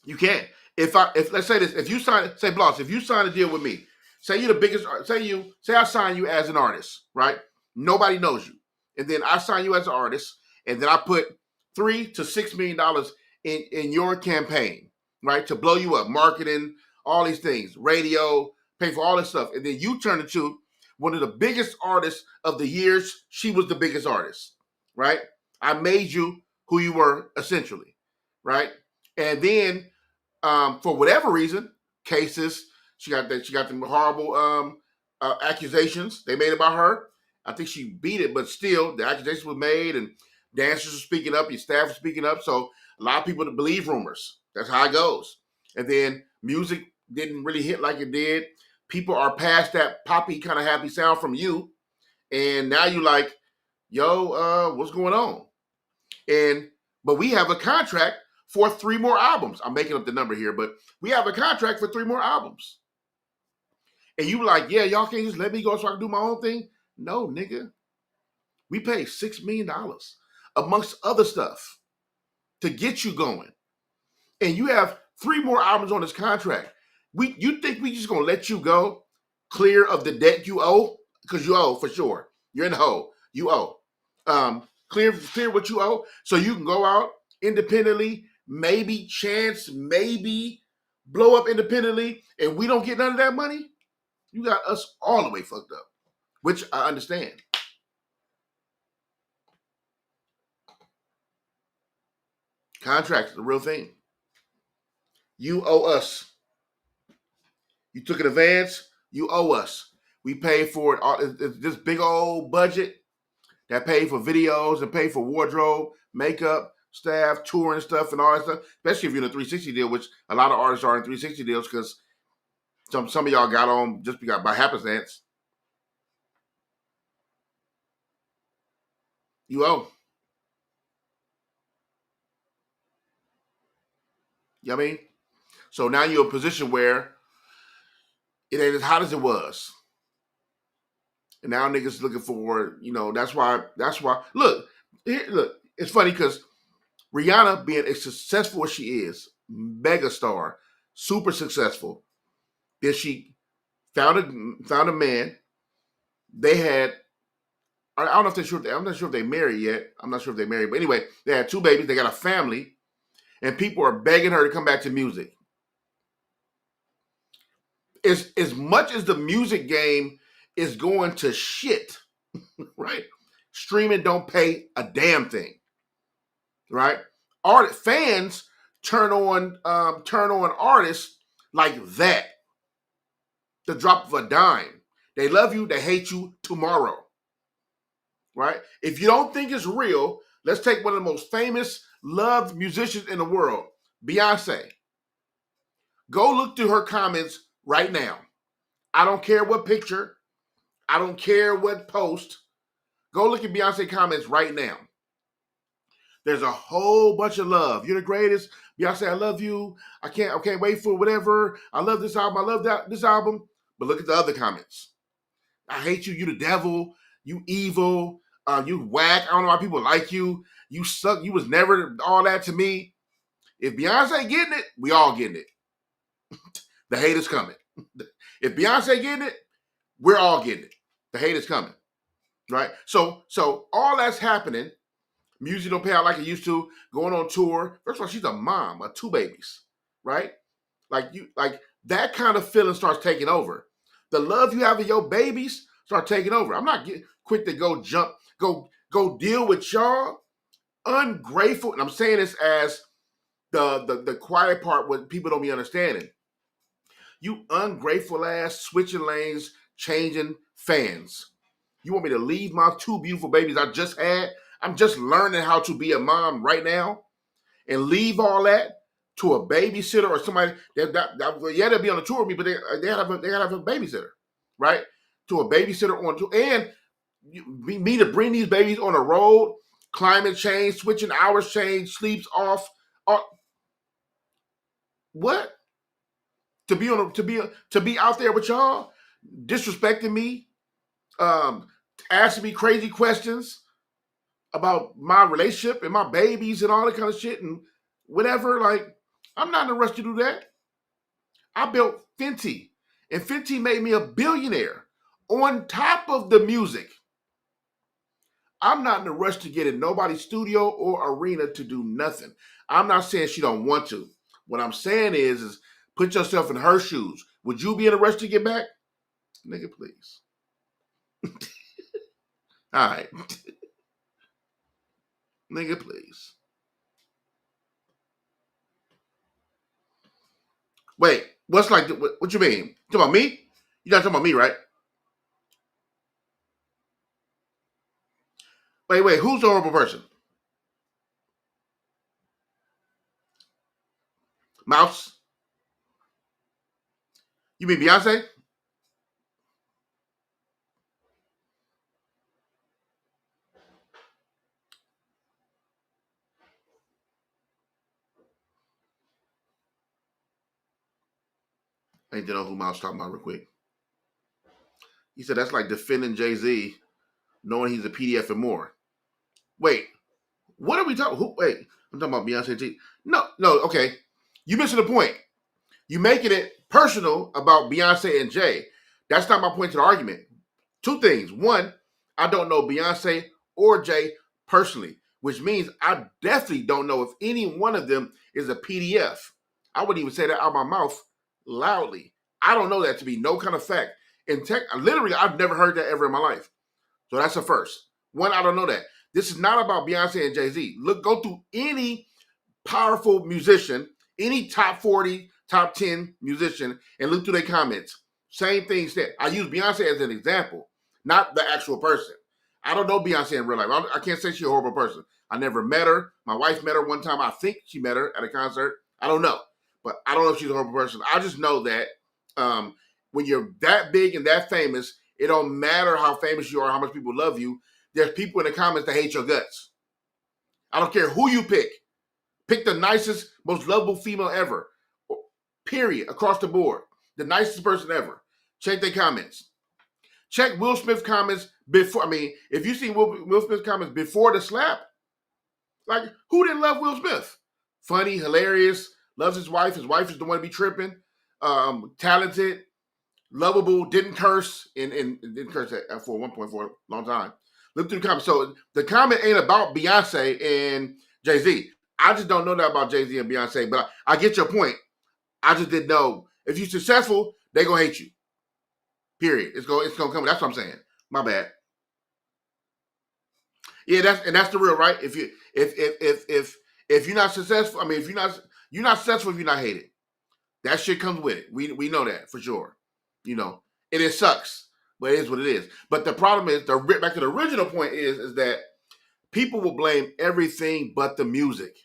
Speaker 1: You can't. If let's say this, if you sign, say Bloss, if you sign a deal with me, say you're the biggest, say I sign you as an artist, right? Nobody knows you. And then I sign you as an artist, and then I put $3 to $6 million in your campaign, right? To blow you up, marketing, all these things, radio, pay for all this stuff. And then you turn into one of the biggest artists of the years. She was the biggest artist, right? I made you who you were essentially, right? And then for whatever reason, cases, she got them horrible accusations they made about her. I think she beat it, but still, the accusation was made, and dancers are speaking up, your staff is speaking up. So a lot of people believe rumors. That's how it goes. And then music didn't really hit like it did. People are past that poppy kind of happy sound from you, and now you like, yo, what's going on? But we have a contract for 3 more albums. I'm making up the number here, but we have a contract for 3 more albums. And you like, yeah, y'all can't just let me go so I can do my own thing? No, nigga. We paid $6 million amongst other stuff to get you going. And you have 3 more albums on this contract. You think we just gonna let you go clear of the debt you owe? Because you owe for sure. You're in the hole. You owe. Clear what you owe so you can go out independently, maybe blow up independently, and we don't get none of that money. You got us all the way fucked up, which I understand. Contracts is the real thing. You owe us. You took an advance, you owe us. We paid for it. It's this big old budget that paid for videos and paid for wardrobe, makeup, staff, touring stuff, and all that stuff. Especially if you're in a 360 deal, which a lot of artists are in 360 deals because some of y'all got on just by happenstance. You owe. You know what I mean? So now you're in a position where it ain't as hot as it was. And now niggas looking for, that's why, look, it's funny because Rihanna being as successful as she is, mega star, super successful, then she found a man. They had, I don't know if they're sure, I'm not sure if they married yet. I'm not sure if they married, but anyway, they had 2 babies. They got a family, and people are begging her to come back to music. As much as the music game is going to shit, right? Streaming don't pay a damn thing, right? Fans turn on artists like that. The drop of a dime. They love you, they hate you tomorrow, right? If you don't think it's real, let's take one of the most famous, loved musicians in the world, Beyonce. Go look through her comments right now. I don't care what picture. I don't care what post. Go look at Beyonce comments right now. There's a whole bunch of love. You're the greatest. Beyonce, I love you. I can't wait for whatever. I love this album. I love this album. But look at the other comments. I hate you. You the devil. You evil. You whack. I don't know why people like you. You suck. You was never all that to me. If Beyonce getting it, we all getting it. The hate is coming. If Beyonce getting it, we're all getting it. The hate is coming, right? So all that's happening. Music don't pay out like it used to. Going on tour. First of all, she's a mom of 2 babies, right? Like that kind of feeling starts taking over. The love you have of your babies start taking over. I'm not quick to go deal with y'all. Ungrateful, and I'm saying this as the quiet part what people don't be understanding. You ungrateful ass switching lanes, changing fans. You want me to leave my 2 beautiful babies I just had? I'm just learning how to be a mom right now, and leave all that to a babysitter or somebody they'll be on a tour with me, but they gotta have a babysitter, right? To a babysitter on tour, and me to bring these babies on the road, climate change, switching hours change, sleeps off, what? To be out there with y'all, disrespecting me, asking me crazy questions about my relationship and my babies and all that kind of shit and whatever. Like, I'm not in a rush to do that. I built Fenty, and Fenty made me a billionaire on top of the music. I'm not in a rush to get in nobody's studio or arena to do nothing. I'm not saying she don't want to. What I'm saying is put yourself in her shoes. Would you be in a rush to get back? Nigga, please. All right. Nigga, please. Wait, what's like, what you mean? You talking about me? You're not talking about me, right? Wait, who's the horrible person? Mouse? You mean Beyonce? I need to know who Mouse talking about real quick. He said that's like defending Jay-Z, knowing he's a PDF and more. Wait, what are we talking? Wait, I'm talking about Beyonce G. No, okay. You missing the point. You making it personal about Beyonce and Jay. That's not my point to the argument. 2 things. 1, I don't know Beyonce or Jay personally, which means I definitely don't know if any one of them is a PDF. I wouldn't even say that out of my mouth loudly. I don't know that to be no kind of fact. In tech, literally, I've never heard that ever in my life. So that's the first. 1, I don't know that. This is not about Beyonce and Jay-Z. Go through any powerful musician, any top 40, top 10 musician, and look through their comments. Same thing said. I use Beyonce as an example, not the actual person. I don't know Beyonce in real life. I can't say she's a horrible person. I never met her. My wife met her one time. I think she met her at a concert. I don't know. But I don't know if she's a horrible person. I just know that when you're that big and that famous, it don't matter how famous you are, how much people love you. There's people in the comments that hate your guts. I don't care who you pick. Pick the nicest, most lovable female ever. Period. Across the board. The nicest person ever. Check their comments. Check Will Smith comments before. If you see Will Smith comments before the slap, like, who didn't love Will Smith? Funny, hilarious, loves his wife. His wife is the one to be tripping. Talented, lovable, didn't curse, and didn't curse for 1.4 a long time. Look through the comments. So the comment ain't about Beyonce and Jay-Z. I just don't know that about Jay-Z and Beyonce, but I get your point. I just didn't know. If you're successful, they're gonna hate you. Period. It's gonna come. That's what I'm saying. My bad. Yeah, that's the real, right? If you're not successful, if you're not successful if you're not hated. That shit comes with it. We know that for sure. And it sucks, but it is what it is. But the problem is, back to the original point is that people will blame everything but the music.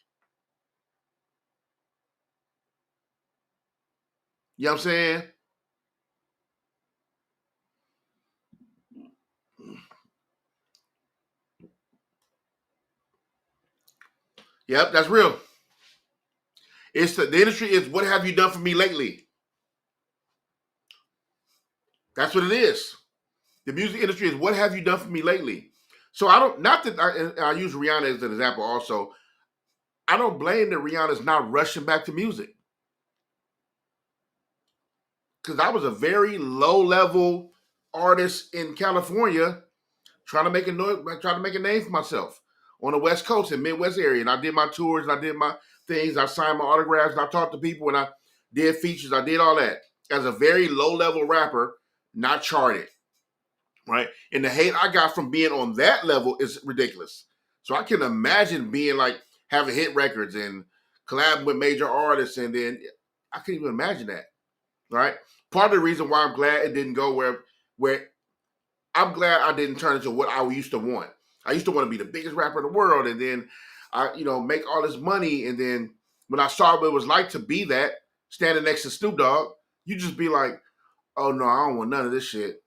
Speaker 1: You know what I'm saying? Yep, that's real. It's the industry is, what have you done for me lately? That's what it is. The music industry is, what have you done for me lately? So I use Rihanna as an example also. I don't blame that Rihanna's not rushing back to music. Because I was a very low-level artist in California trying to make a name for myself on the West Coast and Midwest area. And I did my tours, and I did my things. I signed my autographs, and I talked to people, and I did features. I did all that as a very low-level rapper, not charted, right? And the hate I got from being on that level is ridiculous. So I can imagine being like, having hit records and collabing with major artists, and then I couldn't even imagine that, right? Part of the reason why I'm glad it didn't go where I'm glad I didn't turn into what I used to want. I used to want to be the biggest rapper in the world, and then I, make all this money, and then when I saw what it was like to be that, standing next to Snoop Dogg, you just be like, oh no, I don't want none of this shit.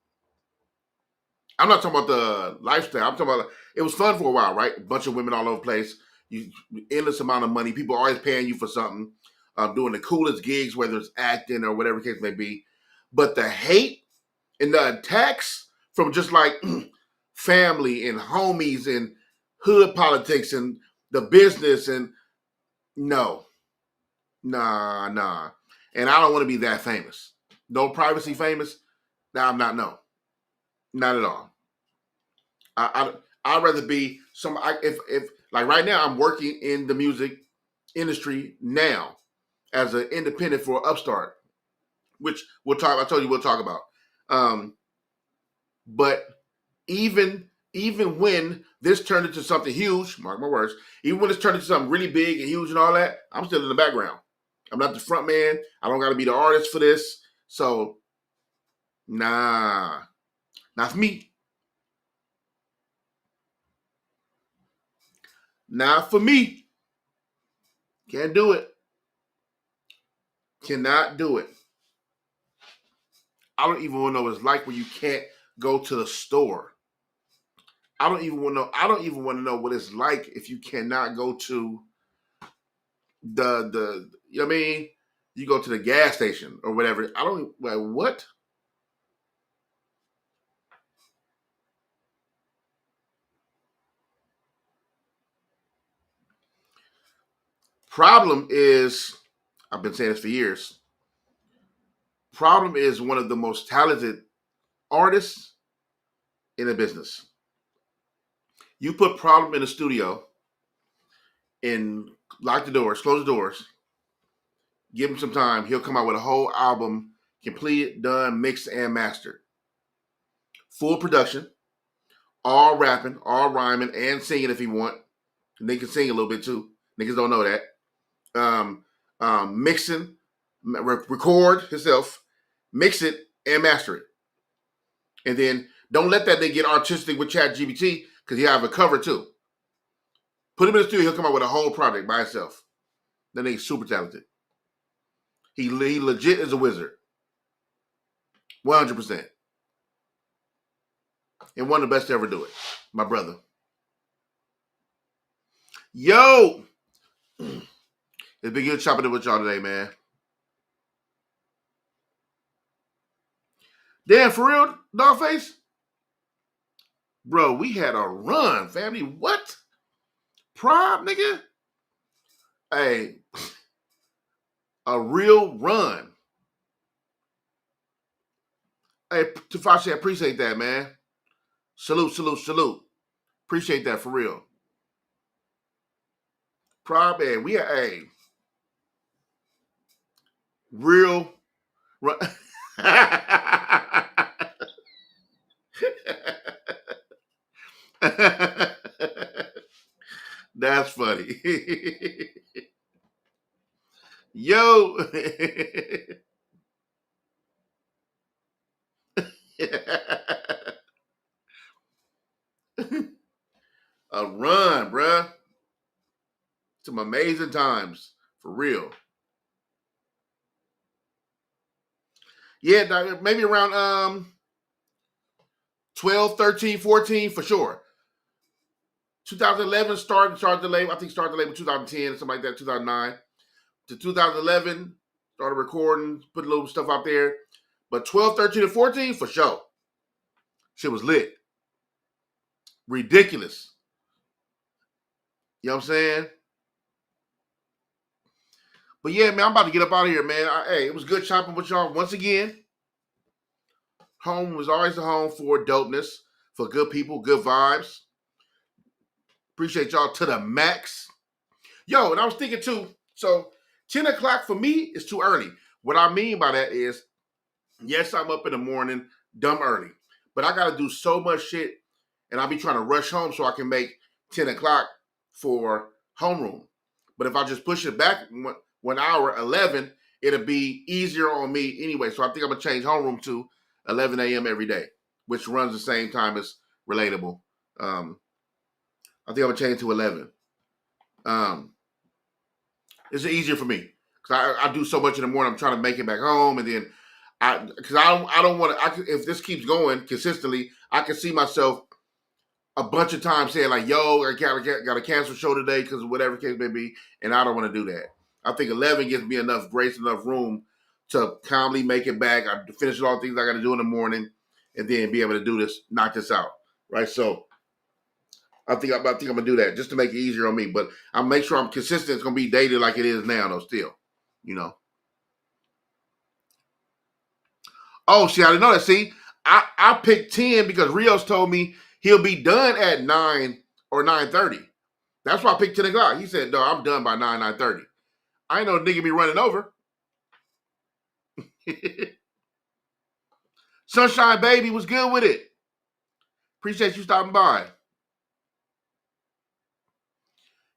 Speaker 1: I'm not talking about the lifestyle. I'm talking about it was fun for a while, right? A bunch of women all over the place, you endless amount of money, people always paying you for something, doing the coolest gigs, whether it's acting or whatever the case may be. But the hate and the attacks from just like family and homies and hood politics and the business and no, nah. And I don't want to be that famous. No privacy famous. Nah, I'm not. No, not at all. I'd rather be if like right now I'm working in the music industry now as an independent for Upstart, which we'll talk. I told you we'll talk about. But even when this turned into something huge, mark my words, even when it's turned into something really big and huge and all that, I'm still in the background. I'm not the front man. I don't got to be the artist for this. So, nah, not for me. Not for me. Can't do it. Cannot do it. I don't even want to know what it's like when you can't go to the store. I don't even want to know what it's like if you cannot go to the you know what I mean? You go to the gas station or whatever. I don't like what? Problem is, I've been saying this for years. Problem is one of the most talented artists in the business. You put Problem in the studio and lock the doors, close the doors, give him some time. He'll come out with a whole album, completed, done, mixed, and mastered. Full production, all rapping, all rhyming, and singing if he want. And they can sing a little bit too. Niggas don't know that. Mixing, record himself, mix it, and master it. And then don't let that thing get artistic with ChatGPT because he have a cover too. Put him in the studio, he'll come out with a whole project by himself. That nigga's super talented. He legit is a wizard. 100%. And one of the best to ever do it. My brother. Yo! It's been good chopping it with y'all today, man. Damn, for real, Dogface? Bro, we had a run, family. What? Prime, nigga? Hey, a real run. Hey, Tafashi, I appreciate that, man. Salute. Appreciate that for real. Prime, man, we are a real run. That's funny. Yo. A run, bruh. Some amazing times. For real. Yeah, maybe around 12, 13, 14 for sure. 2011 started the label. I think started the label 2010, something like that, 2009. To 2011, started recording, put a little stuff out there. But 12, 13, and 14, for sure. Shit was lit. Ridiculous. You know what I'm saying? But yeah, man, I'm about to get up out of here, man. Hey, it was good chopping with y'all once again. Home was always the home for dopeness, for good people, good vibes. Appreciate y'all to the max. Yo, and I was thinking too, so 10 o'clock for me is too early. What I mean by that is, yes, I'm up in the morning, dumb early. But I got to do so much shit, and I'll be trying to rush home so I can make 10 o'clock for homeroom. But if I just push it back 1 hour, 11, it'll be easier on me anyway. So I think I'm going to change homeroom to 11 a.m. every day. which runs the same time as Relatable. I think I'm going to change it to 11. It's easier for me because I do so much in the morning. I'm trying to make it back home, and then I don't want to. If this keeps going consistently, I can see myself a bunch of times saying like, "Yo, I got to cancel show today because of whatever case may be," and I don't want to do that. I think 11 gives me enough grace, enough room to calmly make it back. I finish all the things I got to do in the morning, and then be able to do this, knock this out, right? So I think I'm gonna do that just to make it easier on me. But I'll make sure I'm consistent. It's gonna be daily like it is now, though. Still, you know. Oh, see, I didn't know that. See, I picked 10 because Rios told me he'll be done at 9 or 9:30. That's why I picked 10 o'clock. He said, "No, I'm done by 9:30." I ain't no nigga be running over. Sunshine Baby was good with it. Appreciate you stopping by.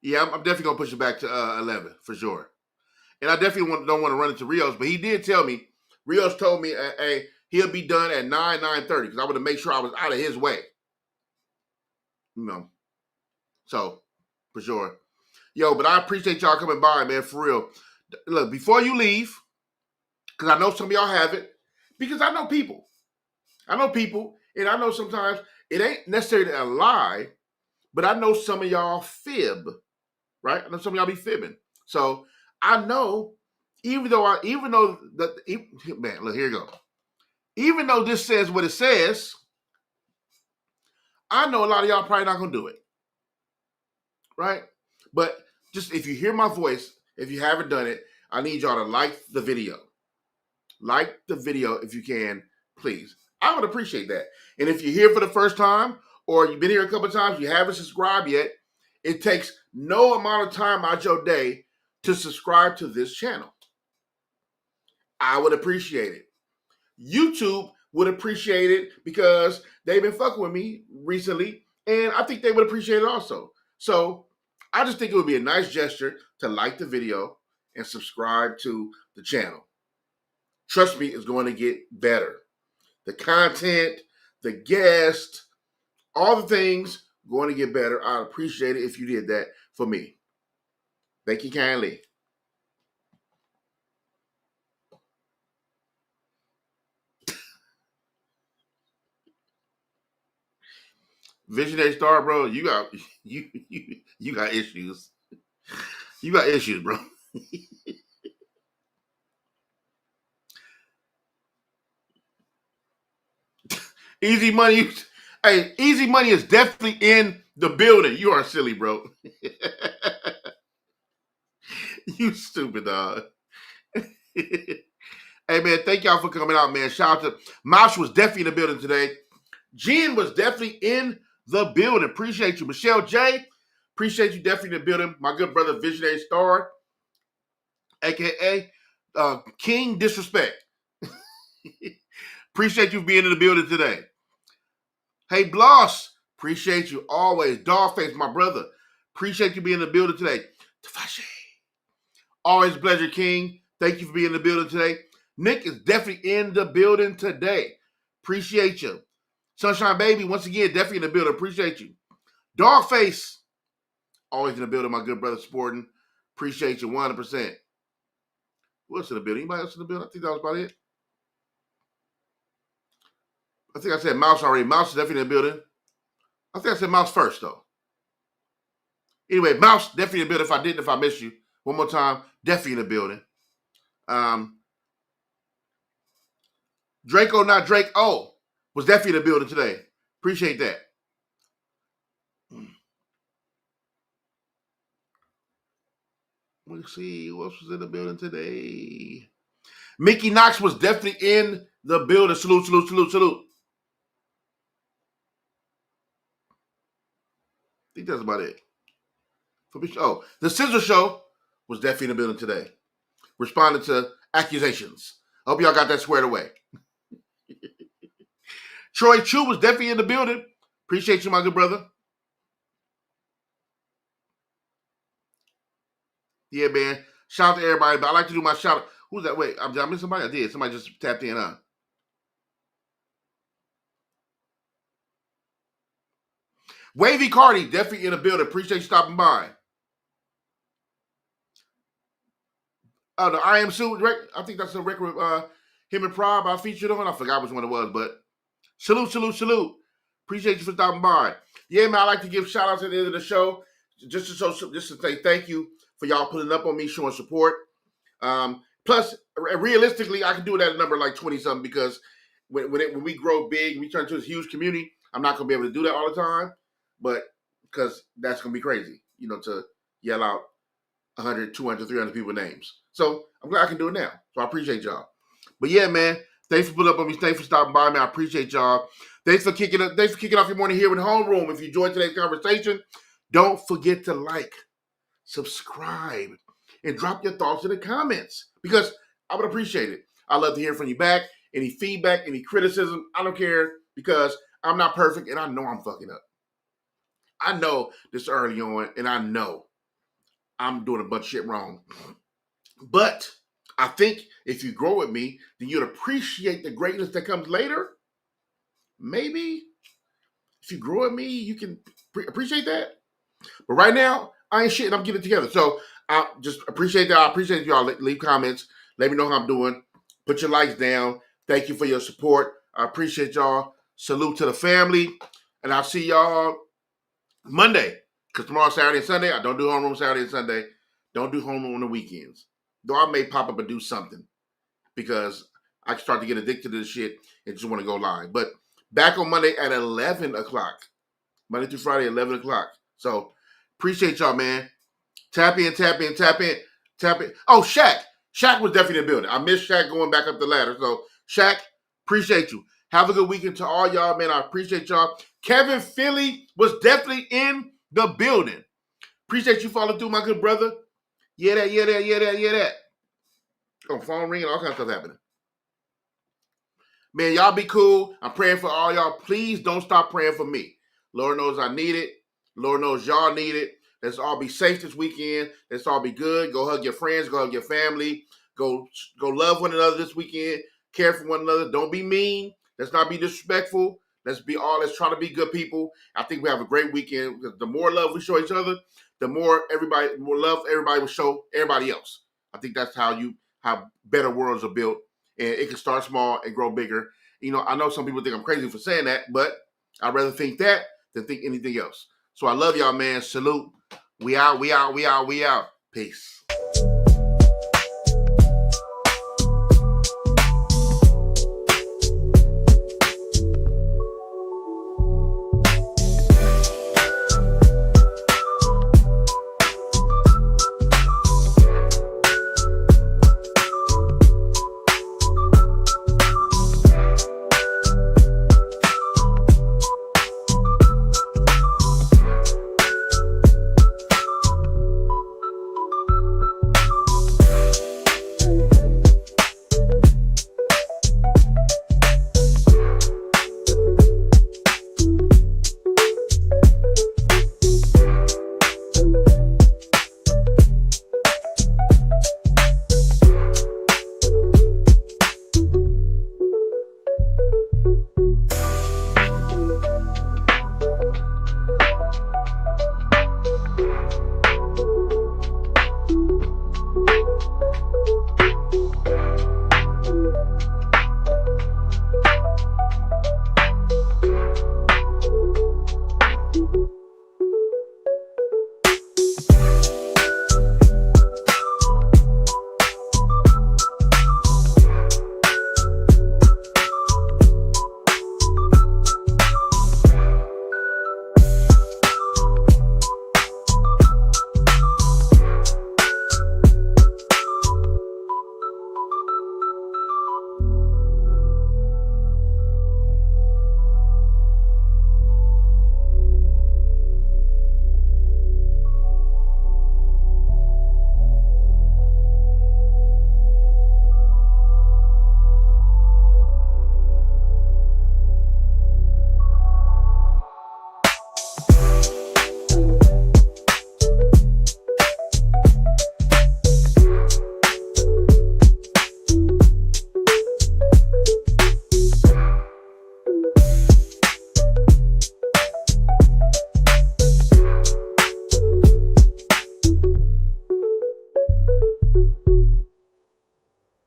Speaker 1: Yeah, I'm definitely gonna push it back to 11 for sure. And I definitely don't want to run into Rios, but he did tell me. Rios told me, hey, he'll be done at 9:30 because I want to make sure I was out of his way. You know, so for sure. Yo, but I appreciate y'all coming by, man, for real. Look, before you leave, because I know some of y'all have it, because I know people. And I know sometimes it ain't necessarily a lie, but I know some of y'all fib, right? I know some of y'all be fibbing. So I know, man, look, here you go. Even though this says what it says, I know a lot of y'all probably not gonna do it, right? But just if you hear my voice, if you haven't done it, I need y'all to like the video. Like the video if you can, please. I would appreciate that. And if you're here for the first time, or you've been here a couple of times, you haven't subscribed yet, it takes no amount of time out your day to subscribe to this channel. I would appreciate it. YouTube would appreciate it because they've been fucking with me recently, and I think they would appreciate it also. So I just think it would be a nice gesture to like the video and subscribe to the channel. Trust me, it's going to get better. The content, the guests, all the things going to get better. I'd appreciate it if you did that for me. Thank you kindly. Visionary Star, bro, you got issues. You got issues, bro. Easy Money. Hey, Easy Money is definitely in the building. You are silly, bro. You stupid dog. Hey, man, thank y'all for coming out, man. Shout out to Mouse was definitely in the building today. Jen was definitely in the building. Appreciate you. Michelle J, appreciate you definitely in the building. My good brother, Visionary Star, a.k.a. King Disrespect. Appreciate you being in the building today. Hey, Bloss, appreciate you always. Dogface, my brother, appreciate you being in the building today. Tafashe, always a pleasure, King. Thank you for being in the building today. Nick is definitely in the building today. Appreciate you. Sunshine Baby, once again, definitely in the building. Appreciate you. Dogface, always in the building, my good brother Sporting. Appreciate you 100%. Who else in the building? Anybody else in the building? I think that was about it. I think I said Mouse already. Mouse is definitely in the building. I think I said Mouse first, though. Anyway, Mouse, definitely in the building. If I missed you. One more time, definitely in the building. Draco, not Drake. Oh, was definitely in the building today. Appreciate that. Let's see who else was in the building today. Mickey Knox was definitely in the building. Salute, salute, salute, salute. I think that's about it. Oh, the Scissor Show was definitely in the building today. Responded to accusations. I hope y'all got that squared away. Troy Chu was definitely in the building. Appreciate you, my good brother. Yeah, man. Shout out to everybody, but I like to do my shout out. Who's that? Wait, did I miss somebody? I did. Somebody just tapped in, huh? Wavy Cardi, definitely in the building. Appreciate you stopping by. The I Am Suit, I think that's a record with him and Prob I featured on. I forgot which one it was, but salute. Appreciate you for stopping by. Yeah, man, I like to give shout outs at the end of the show. Just to say thank you for y'all putting up on me, showing support. Plus, realistically, I can do it at a number like 20-something because when we grow big, we turn into this huge community, I'm not going to be able to do that all the time. But because that's going to be crazy, to yell out 100, 200, 300 people's names. So I'm glad I can do it now. So I appreciate y'all. But yeah, man, thanks for putting up on me. Thanks for stopping by, man. I appreciate y'all. Thanks for kicking off your morning here with Homeroom. If you enjoyed today's conversation, don't forget to like, subscribe, and drop your thoughts in the comments because I would appreciate it. I love to hear from you back. Any feedback, any criticism, I don't care because I'm not perfect and I know I'm fucking up. I know this early on and I know I'm doing a bunch of shit wrong. But I think if you grow with me, then you'd appreciate the greatness that comes later. Maybe if you grow with me, you can appreciate that. But right now, I ain't shit and I'm getting it together. So I just appreciate that. I appreciate y'all. Leave comments. Let me know how I'm doing. Put your likes down. Thank you for your support. I appreciate y'all. Salute to the family. And I'll see y'all Monday. Because tomorrow's Saturday and Sunday. I don't do homeroom Saturday and Sunday. Don't do homeroom on the weekends. Though I may pop up and do something. Because I start to get addicted to this shit and just want to go live. But back on Monday at 11 o'clock. Monday through Friday, 11 o'clock. So, appreciate y'all, man. Tap in. Oh, Shaq. Shaq was definitely in the building. I missed Shaq going back up the ladder. So, Shaq, appreciate you. Have a good weekend to all y'all, man. I appreciate y'all. Kevin Philly was definitely in the building. Appreciate you following through, my good brother. Yeah, that. Oh, phone ringing, all kinds of stuff happening. Man, y'all be cool. I'm praying for all y'all. Please don't stop praying for me. Lord knows I need it. Lord knows y'all need it. Let's all be safe this weekend. Let's all be good. Go hug your friends. Go hug your family. Go love one another this weekend. Care for one another. Don't be mean. Let's not be disrespectful. Let's try to be good people. I think we have a great weekend. Because the more love we show each other, the more love everybody will show everybody else. I think that's how better worlds are built. And it can start small and grow bigger. I know some people think I'm crazy for saying that, but I'd rather think that than think anything else. So I love y'all, man. Salute. We out. Peace.